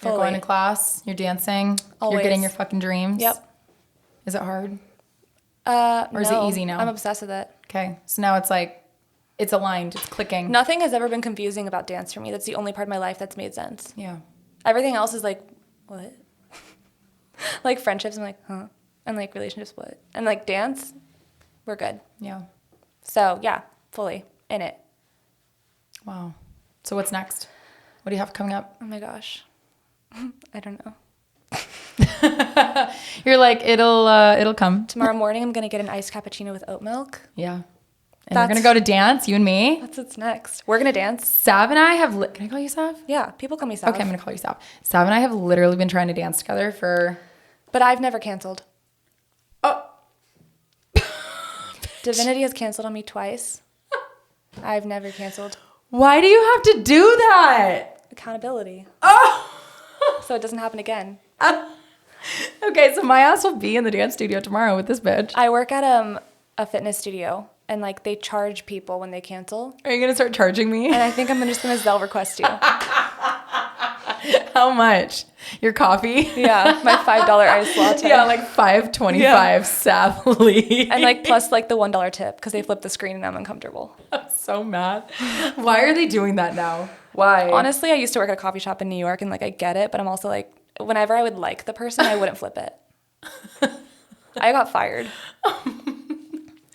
You're going to class. You're dancing. Always. You're getting your fucking dreams. Yep. Is it hard? Or is it easy now? I'm obsessed with it. Okay. So now it's like, it's aligned. It's clicking. Nothing has ever been confusing about dance for me. That's the only part of my life that's made sense. Yeah. Everything else is like, what? Like friendships, I'm like, huh? And like relationships, what? And like dance, we're good. Yeah. So yeah, fully in it. Wow. So what's next? What do you have coming up? Oh my gosh. I don't know. You're like, it'll come. Tomorrow morning, I'm going to get an iced cappuccino with oat milk. Yeah. And we're going to go to dance, you and me. That's what's next. We're going to dance. Sav and I have, can I call you Sav? Yeah, people call me Sav. Okay, I'm going to call you Sav. Sav and I have literally been trying to dance together for... But I've never canceled. Oh. Divinity has canceled on me twice. I've never canceled. Why do you have to do that? Accountability. Oh. So it doesn't happen again. Okay, so my ass will be in the dance studio tomorrow with this bitch. I work at a fitness studio, and like they charge people when they cancel. Are you going to start charging me? And I think I'm just going to Zelle request you. How much? Your coffee? Yeah, my $5 iced latte. Yeah, like $5.25 Savannahlee. And like plus like the $1 tip because they flip the screen and I'm uncomfortable. I'm so mad. Why are they doing that now? Why? Honestly, I used to work at a coffee shop in New York and like I get it, but I'm also like, whenever I would like the person, I wouldn't flip it. I got fired.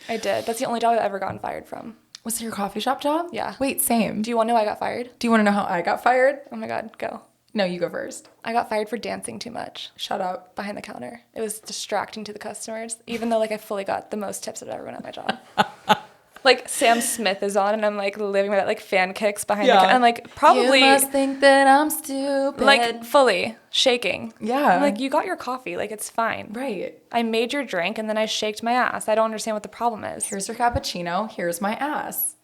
I did. That's the only job I've ever gotten fired from. Was it your coffee shop job? Yeah. Wait, same. Do you want to know I got fired? Do you want to know how I got fired? Oh my God, go. No, you go first. I got fired for dancing too much Shut up. behind the counter. It was distracting to the customers, even though like I fully got the most tips I've ever won at my job. Like Sam Smith is on and I'm like living with like fan kicks behind the I'm like probably You must think that I'm stupid. like fully shaking. Yeah. I'm like, you got your coffee, like it's fine. Right. I made your drink and then I shaked my ass. I don't understand what the problem is. Here's your cappuccino. Here's my ass.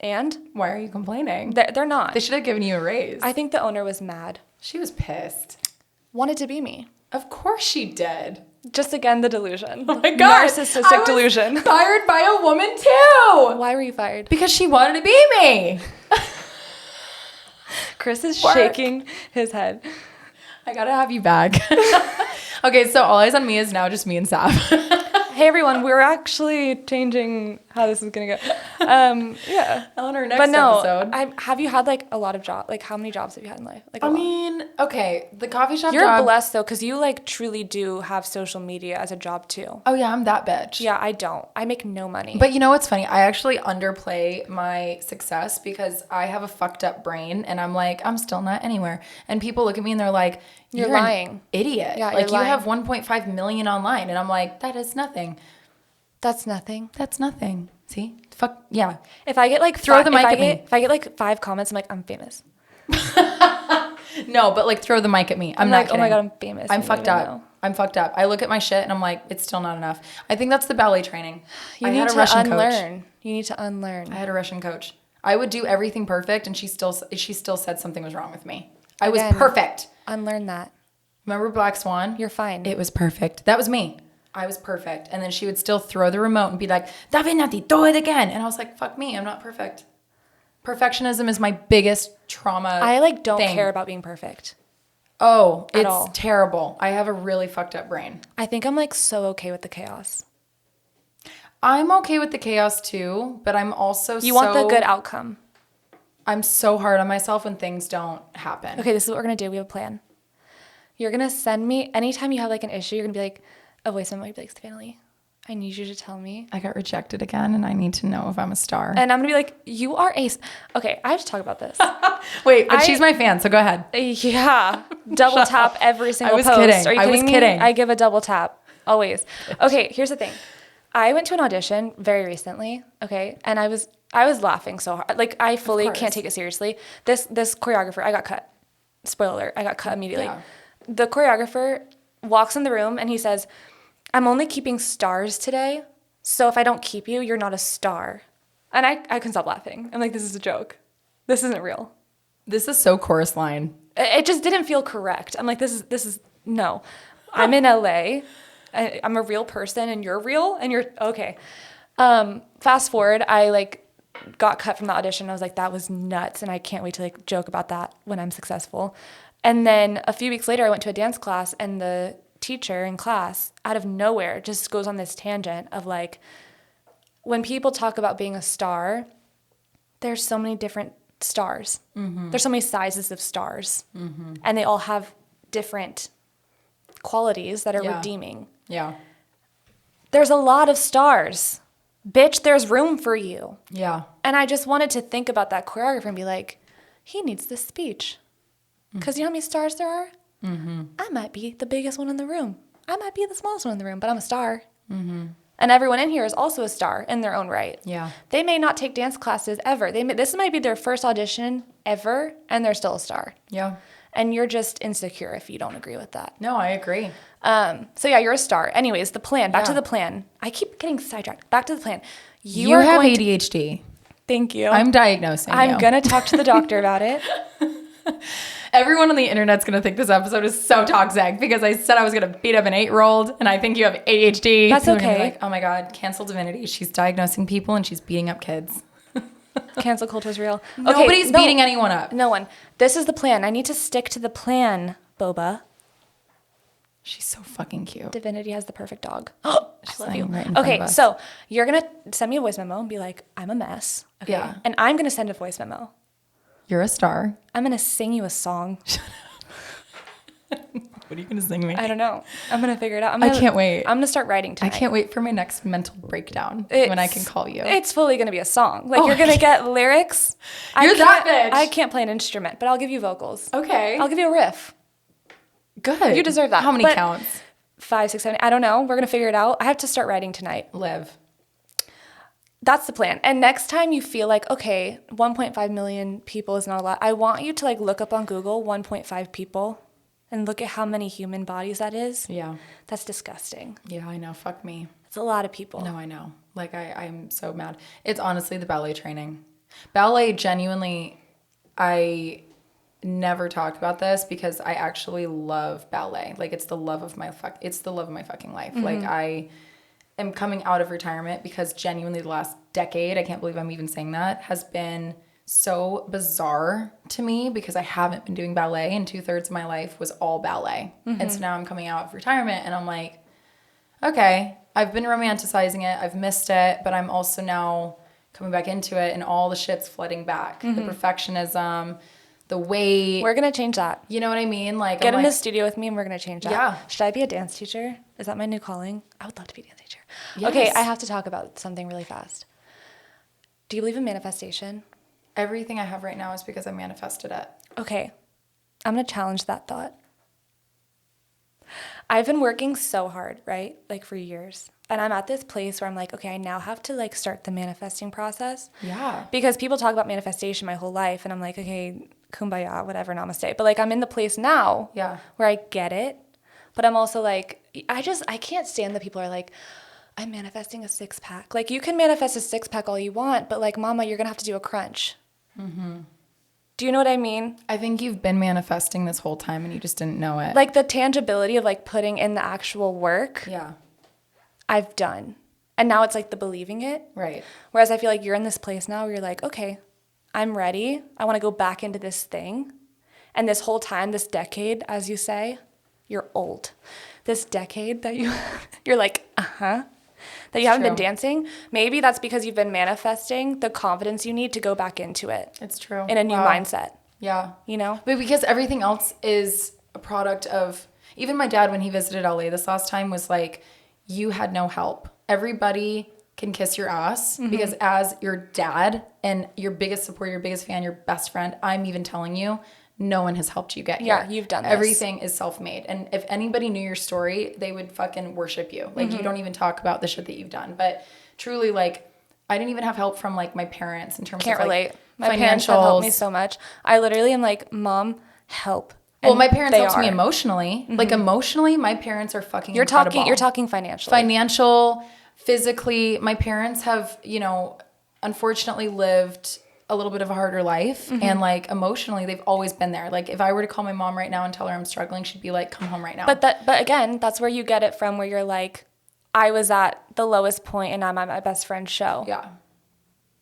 And why are you complaining? They're not. They should have given you a raise. I think the owner was mad. She was pissed. Wanted to be me. Of course she did. Just again, the delusion. Oh my God. Narcissistic delusion. Fired by a woman too. Why were you fired? Because she wanted to be me. Chris is shaking his head. I gotta have you back. Okay, so All Eyes on Me is now just me and Sav. Hey everyone, we're actually changing how this is gonna go. Yeah. On our next episode. Have you had like a lot of jobs? Like how many jobs have you had in life? Like I mean, okay, the coffee shop You're job. blessed though, because you like truly do have social media as a job too. Oh yeah, I'm that bitch. Yeah, I don't. I make no money. But you know what's funny? I actually underplay my success because I have a fucked up brain and I'm like, I'm still not anywhere. And people look at me and they're like, You're lying. An idiot. Yeah, like you're you lying. have 1.5 million online. And I'm like, that is nothing. That's nothing. That's nothing. See? Fuck yeah. If I get like throw the mic at me. If I get like 5 comments, I'm like, I'm famous. No, but like throw the mic at me. I'm not like, kidding. oh my God, I'm famous. I'm fucked up. I'm fucked up. I look at my shit and I'm like, it's still not enough. I think that's the ballet training. You need to unlearn. You need to unlearn. I had a Russian coach. I would do everything perfect and she still said something was wrong with me. I was perfect. Unlearn that. Remember Black Swan? You're fine. It was perfect. That was me. I was perfect. And then she would still throw the remote and be like, Davinati, do it again. And I was like, fuck me. I'm not perfect. Perfectionism is my biggest trauma. I like don't care about being perfect. Oh, At it's all. terrible. I have a really fucked up brain. I think I'm like so okay with the chaos. I'm okay with the chaos too, but I'm also You want the good outcome. I'm so hard on myself when things don't happen. Okay, this is what we're going to do. We have a plan. You're going to send me, anytime you have like an issue, you're going to be like, a voice memo. You'd be like, Savannahlee, I need you to tell me. I got rejected again and I need to know if I'm a star. And I'm going to be like, you are a... Okay, I have to talk about this. Wait, but she's my fan, so go ahead. Yeah. Double tap every single post. Kidding. Are you kidding me? Kidding. I give a double tap. Always. Okay, here's the thing. I went to an audition very recently, okay? And I was laughing so hard. Like, I fully can't take it seriously. This choreographer, I got cut. Spoiler alert, I got cut immediately. Yeah. The choreographer walks in the room and he says, I'm only keeping stars today, so if I don't keep you, you're not a star. And I couldn't stop laughing. I'm like, this is a joke. This isn't real. This is so chorus line. It just didn't feel correct. I'm like, this is no. I'm in LA. I'm a real person and you're real and you're okay. Fast forward, I like got cut from the audition. I was like, that was nuts. And I can't wait to like joke about that when I'm successful. And then a few weeks later, I went to a dance class and the teacher in class out of nowhere just goes on this tangent of like, when people talk about being a star, there's so many different stars. Mm-hmm. There's so many sizes of stars. Mm-hmm. And they all have different qualities that are redeeming. Yeah. There's a lot of stars. Bitch, there's room for you. Yeah. And I just wanted to think about that choreographer and be like, he needs this speech. Because you know how many stars there are? Mm-hmm. I might be the biggest one in the room. I might be the smallest one in the room, but I'm a star. Mm-hmm. And everyone in here is also a star in their own right. Yeah. They may not take dance classes ever. This might be their first audition ever, and they're still a star. Yeah. And you're just insecure if you don't agree with that. No, I agree. So yeah, you're a star. Anyways, the plan. Back to the plan. I keep getting sidetracked. Back to the plan. You have ADHD. Thank you. I'm diagnosing you. I'm going to talk to the doctor about it. Everyone on the internet's going to think this episode is so toxic because I said I was going to beat up an 8-year-old and I think you have ADHD. That's okay. Like, oh my God, cancel divinity. She's diagnosing people and she's beating up kids. Cancel culture is real. Nobody's beating anyone up. No one. This is the plan. I need to stick to the plan, Boba. She's so fucking cute. Divinity has the perfect dog. She's I love you. right in front of us. So you're going to send me a voice memo and be like, I'm a mess. Okay? Yeah. And I'm going to send a voice memo. You're a star. I'm going to sing you a song. What are you going to sing me? I don't know. I'm going to figure it out. I can't wait. I'm going to start writing tonight. I can't wait for my next mental breakdown when I can call you. It's fully going to be a song. Like, you're going to get lyrics. You're that bitch. I can't play an instrument, but I'll give you vocals. Okay. I'll give you a riff. Good. You deserve that. How many counts? 5, 6, 7. I don't know. We're going to figure it out. I have to start writing tonight. Live. That's the plan. And next time you feel like, okay, 1.5 million people is not a lot, I want you to like look up on Google 1.5 people and look at how many human bodies that is. Yeah. That's disgusting. Yeah, I know. Fuck me. It's a lot of people. No, I know. Like, I'm so mad. It's honestly the ballet training. Ballet, genuinely, I never talk about this because I actually love ballet. Like, it's the love of my fucking life. Mm-hmm. Like, I am coming out of retirement because genuinely the last decade, I can't believe I'm even saying that, has been so bizarre to me because I haven't been doing ballet and 2/3 of my life was all ballet. Mm-hmm. And so now I'm coming out of retirement and I'm like, okay, I've been romanticizing it. I've missed it, but I'm also now coming back into it and all the shit's flooding back. Mm-hmm. The perfectionism, the weight. We're going to change that. You know what I mean? Like, get in the studio with me and we're going to change that. Yeah. Should I be a dance teacher? Is that my new calling? I would love to be a dance teacher. Yes. Okay, I have to talk about something really fast. Do you believe in manifestation? Everything I have right now is because I manifested it. Okay, I'm going to challenge that thought. I've been working so hard, right? Like for years. And I'm at this place where I'm like, okay, I now have to like start the manifesting process. Yeah. Because people talk about manifestation my whole life and I'm like, okay, kumbaya, whatever, namaste. But like I'm in the place now where I get it. But I'm also like, I can't stand that people are like, I'm manifesting a 6-pack. Like you can manifest a 6-pack all you want, but like, mama, you're going to have to do a crunch. Mm-hmm. Do you know what I mean? I think you've been manifesting this whole time and you just didn't know it. Like the tangibility of like putting in the actual work. Yeah. I've done. And now it's like the believing it. Right. Whereas I feel like you're in this place now where you're like, okay, I'm ready. I want to go back into this thing. And this whole time, this decade, as you say, you're old. This decade that you're like, that you haven't been dancing. Maybe that's because you've been manifesting the confidence you need to go back into it. It's true. In a new mindset. Yeah. You know? But because everything else is a product of, even my dad when he visited LA this last time was like, you had no help. Everybody can kiss your ass because as your dad and your biggest supporter, your biggest fan, your best friend, I'm even telling you, no one has helped you get here. Yeah, you've done this. Everything is self-made. And if anybody knew your story, they would fucking worship you. Like, you don't even talk about the shit that you've done. But truly, like, I didn't even have help from, like, my parents in terms of, like, relate. My parents have helped me so much. I literally am like, Mom, help. And well, my parents helped me emotionally. Like, emotionally, my parents are fucking incredible. You're talking financially. Financial, physically. My parents have, you know, unfortunately lived a little bit of a harder life, and like emotionally they've always been there. Like if I were to call my mom right now and tell her I'm struggling, she'd be like, come home right now. But again, that's where you get it from, where you're like, I was at the lowest point and I'm at my best friend's show. Yeah.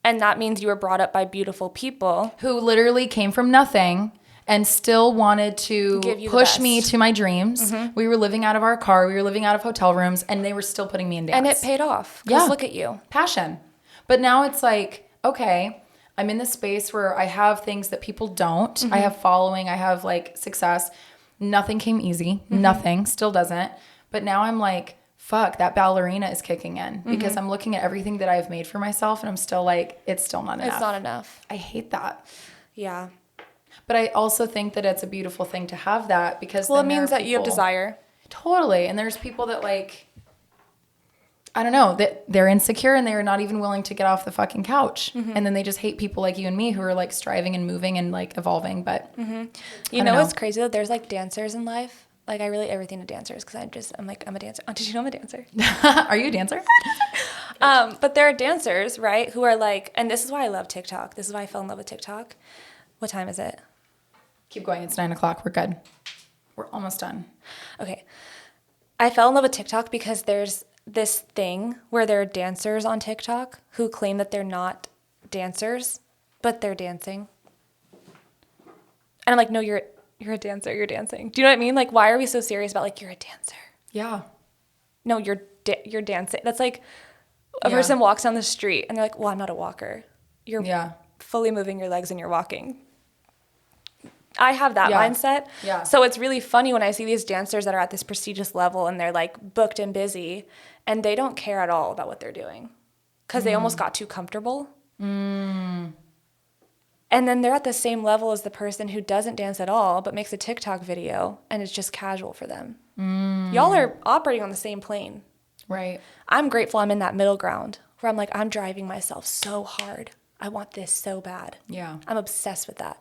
And that means you were brought up by beautiful people who literally came from nothing and still wanted to push me to my dreams. We were living out of our car, we were living out of hotel rooms, and they were still putting me in dance. And it paid off. Because look at you. Passion. But now it's like, okay, I'm in this space where I have things that people don't. I have following. I have like success. Nothing came easy. Nothing. Still doesn't. But now I'm like, fuck, that ballerina is kicking in because I'm looking at everything that I've made for myself and I'm still like, it's still not enough. It's not enough. I hate that. Yeah. But I also think that it's a beautiful thing to have that because it means that you have desire. Totally. And there's people that like, I don't know, that they're insecure and they're not even willing to get off the fucking couch. And then they just hate people like you and me who are like striving and moving and like evolving. But you know what's crazy? That there's like dancers in life. Like I relate everything to dancers because I'm like, I'm a dancer. Oh, did you know I'm a dancer? Are you a dancer? But there are dancers, right, who are like, and this is why I love TikTok. This is why I fell in love with TikTok. What time is it? Keep going. It's 9:00. We're good. We're almost done. Okay. I fell in love with TikTok because there's this thing where there are dancers on TikTok who claim that they're not dancers, but they're dancing. And I'm like, no, you're a dancer. You're dancing. Do you know what I mean? Like, why are we so serious about like, you're a dancer? Yeah. No, you're dancing. That's like a person walks down the street and they're like, well, I'm not a walker. You're fully moving your legs and you're walking. I have that mindset. Yeah. So it's really funny when I see these dancers that are at this prestigious level and they're like booked and busy and they don't care at all about what they're doing because they almost got too comfortable. And then they're at the same level as the person who doesn't dance at all but makes a TikTok video and it's just casual for them. Y'all are operating on the same plane. Right. I'm grateful I'm in that middle ground where I'm like, I'm driving myself so hard. I want this so bad. Yeah. I'm obsessed with that.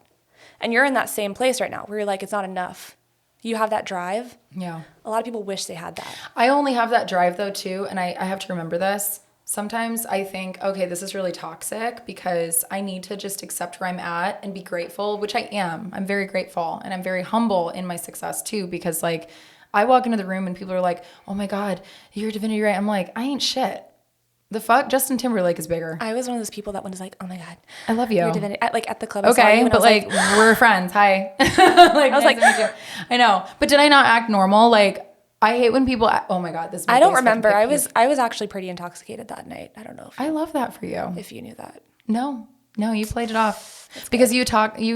And you're in that same place right now where you're like, it's not enough. You have that drive. Yeah. A lot of people wish they had that. I only have that drive though too, and I have to remember this. Sometimes I think, okay, this is really toxic because I need to just accept where I'm at and be grateful, which I am. I'm very grateful and I'm very humble in my success too, because like I walk into the room and people are like, oh my God, you're Divinity, right? I'm like, I ain't shit. The fuck? Justin Timberlake is bigger. I was one of those people that was like, oh my God. I love you. You're Divinity. At the club. I saw you Okay, and but I was like we're friends. Hi. I was like, I know. But did I not act normal? Like I hate when people oh my God, this is my I don't biggest remember. fucking pet I was actually pretty intoxicated that night. I don't know I love that for you. if you knew that. No, you played it off. Because you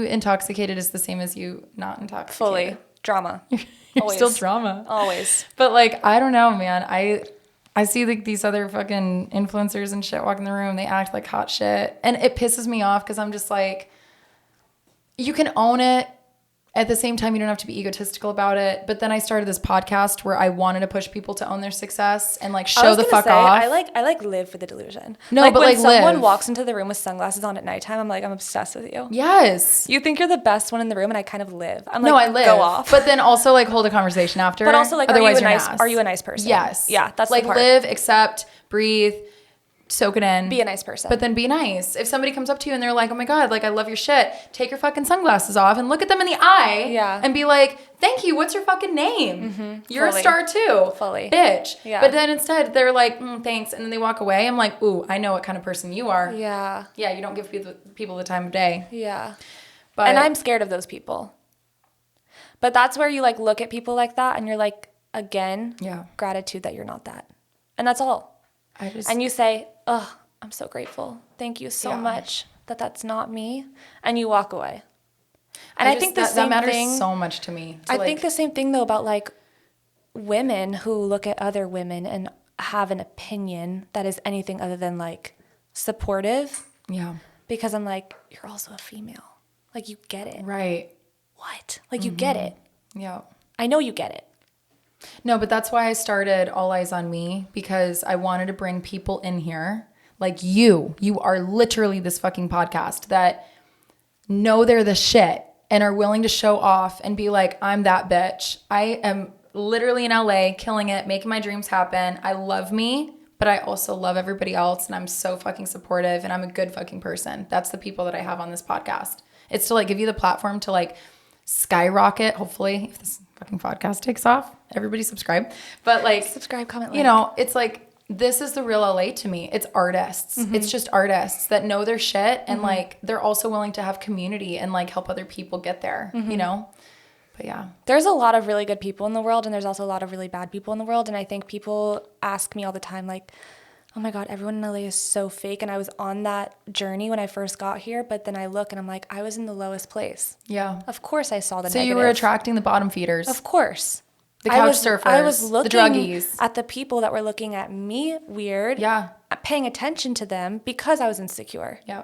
intoxicated is the same as you not intoxicated. Fully. Drama. You're Always. still drama. Always. But like, I don't know, man. I see like these other fucking influencers and shit walk in the room. They act like hot shit. And it pisses me off because I'm just like, you can own it. At the same time, you don't have to be egotistical about it. But then I started this podcast where I wanted to push people to own their success and like show the fuck off. I like live for the delusion. No, like but when like someone live. walks into the room with sunglasses on at nighttime, I'm like, I'm obsessed with you. Yes. You think you're the best one in the room, and I kind of live. I'm like, No, I live. Go off. But then also like hold a conversation after. But also like, otherwise are you a nice person? Yes. Yeah, that's like the part. live, accept, breathe, soak it in. Be a nice person. But then be nice. If somebody comes up to you and they're like, oh my God, like I love your shit, take your fucking sunglasses off and look at them in the eye. Yeah. And be like, thank you. What's your fucking name? Mm-hmm. You're Fully. a star too. Fully. Bitch. Yeah. But then instead they're like, thanks. And then they walk away. I'm like, ooh, I know what kind of person you are. Yeah. Yeah. You don't give people the time of day. Yeah. But And I'm scared of those people. But that's where you like look at people like that and you're like, again, gratitude that you're not that. And that's all. And you say, oh, I'm so grateful. Thank you so much that that's not me. And you walk away. And I think the same that matters thing, so much to me. I think the same thing though about like women who look at other women and have an opinion that is anything other than like supportive. Yeah. Because I'm like, you're also a female. Like you get it. Right. What? Like you get it. Yeah. I know you get it. No, but that's why I started All Eyes on Me, because I wanted to bring people in here like you are literally this fucking podcast that know they're the shit and are willing to show off and be like, I'm that bitch. I am literally in LA killing it, making my dreams happen. I love me, but I also love everybody else and I'm so fucking supportive and I'm a good fucking person. That's the people that I have on this podcast. It's to like give you the platform to like skyrocket, hopefully, if this fucking podcast takes off. Everybody subscribe. But like subscribe, comment, you know, it's like this is the real LA to me. It's artists. Mm-hmm. It's just artists that know their shit and like they're also willing to have community and like help other people get there, you know? But yeah. There's a lot of really good people in the world and there's also a lot of really bad people in the world. And I think people ask me all the time like, oh my God, everyone in LA is so fake. And I was on that journey when I first got here. But then I look and I'm like, I was in the lowest place. Yeah. Of course I saw the So negative. you were attracting the bottom feeders. Of course. The couch surfers. I was looking the druggies. at the people that were looking at me weird. Yeah. Paying attention to them because I was insecure. Yeah.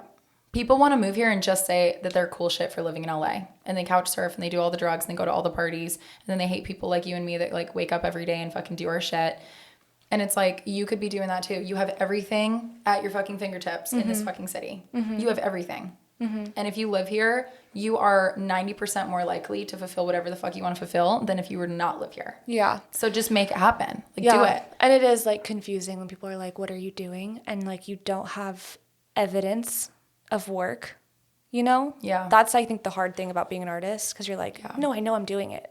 People want to move here and just say that they're cool shit for living in LA. And they couch surf and they do all the drugs and they go to all the parties. And then they hate people like you and me that like wake up every day and fucking do our shit. And it's like, you could be doing that too. You have everything at your fucking fingertips in this fucking city. You have everything. And if you live here, you are 90% more likely to fulfill whatever the fuck you want to fulfill than if you were to not live here. Yeah. So just make it happen. Like, do it. And it is like confusing when people are like, what are you doing? And like, you don't have evidence of work, you know? Yeah. That's, I think, the hard thing about being an artist. Because you're like, no, I know I'm doing it.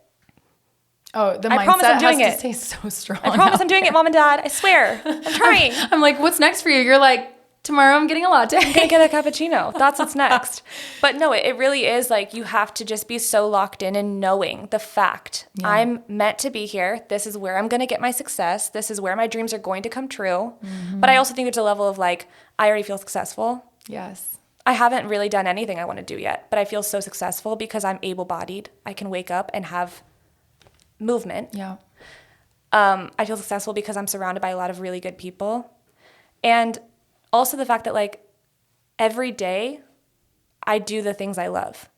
Oh, the I promise mindset I'm doing has it. to stay so strong. I promise I'm doing it, Mom and Dad. I swear. I'm trying. I'm like, what's next for you? You're like, tomorrow I'm getting a latte. I'm going to get a cappuccino. That's what's next. But no, it really is like you have to just be so locked in and knowing the fact. Yeah. I'm meant to be here. This is where I'm going to get my success. This is where my dreams are going to come true. But I also think there's a level of like, I already feel successful. Yes. I haven't really done anything I want to do yet, but I feel so successful because I'm able-bodied. I can wake up and have movement. Yeah. I feel successful because I'm surrounded by a lot of really good people. And also the fact that like every day I do the things I love.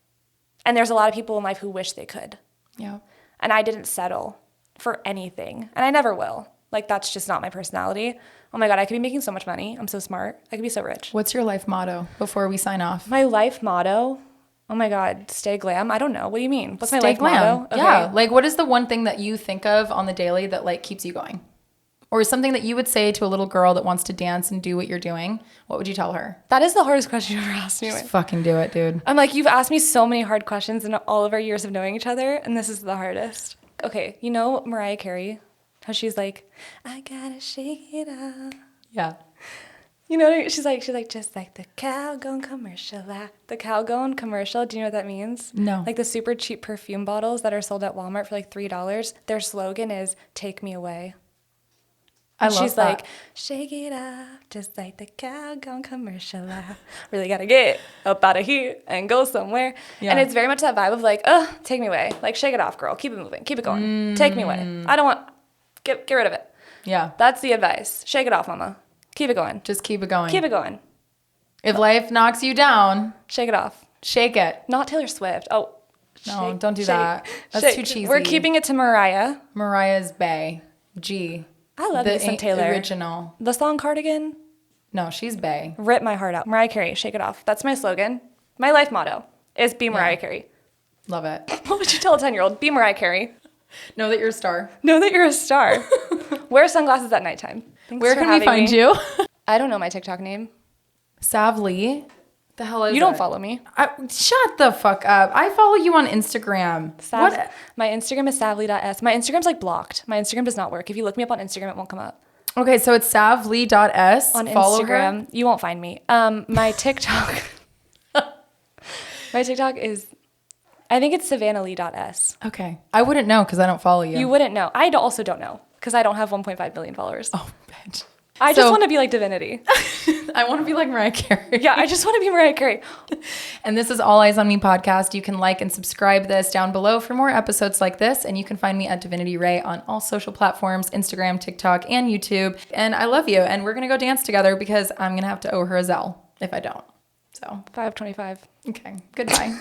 And there's a lot of people in life who wish they could. Yeah. And I didn't settle for anything. And I never will. Like, that's just not my personality. Oh my God, I could be making so much money. I'm so smart. I could be so rich. What's your life motto before we sign off? My life motto? Oh my God, stay glam? I don't know. What do you mean? What's my Stay life glam. motto? Okay. Yeah. Like, what is the one thing that you think of on the daily that like keeps you going? Or something that you would say to a little girl that wants to dance and do what you're doing? What would you tell her? That is the hardest question you've ever asked me. Just fucking do it, dude. I'm like, you've asked me so many hard questions in all of our years of knowing each other, and this is the hardest. Okay, you know Mariah Carey? How she's like, I gotta shake it up. Yeah. You know, she's like, just like the Calgon commercial. The Calgon commercial, do you know what that means? No. Like the super cheap perfume bottles that are sold at Walmart for like $3. Their slogan is, take me away. I love She's that. like, shake it up, just like the Calgon commercial. Really gotta get up out of here and go somewhere. Yeah. And it's very much that vibe of like, take me away. Like, shake it off, girl. Keep it moving. Keep it going. Take me away. I don't want, get rid of it. Yeah. That's the advice. Shake it off, mama. Keep it going. Just keep it going. Keep it going. If life knocks you down, Shake it off. shake it. Not Taylor Swift. Oh. No, shake, don't do shake, that. That's shake. too cheesy. We're keeping it to Mariah. Mariah's Bay. G. I love the me some Taylor. original. The song Cardigan. No, she's Bay. Rip my heart out. Mariah Carey, shake it off. That's my slogan. My life motto is be Mariah Carey. Love it. What would you tell a 10-year-old? Be Mariah Carey. Know that you're a star. Know that you're a star. Wear sunglasses at nighttime. Thanks Where for can we having find me. you? I don't know my TikTok name. Savannahlee. The hell is You don't it? follow me. Shut the fuck up. I follow you on Instagram. What? My Instagram is savly.s. My Instagram's like blocked. My Instagram does not work. If you look me up on Instagram, it won't come up. Okay, so it's savly.s. On Follow Instagram, her. you won't find me. My TikTok. My TikTok is, I think it's savannahlee.s. Okay. I wouldn't know because I don't follow you. You wouldn't know. I also don't know because I don't have 1.5 million followers. Oh, bitch. I just want to be like Divinity. I want to be like Mariah Carey. Yeah, I just want to be Mariah Carey. And this is All Eyes on Me podcast. You can like and subscribe this down below for more episodes like this. And you can find me at Divinity Ray on all social platforms, Instagram, TikTok, and YouTube. And I love you. And we're going to go dance together because I'm going to have to owe her a Zelle if I don't. So 525. okay. Goodbye.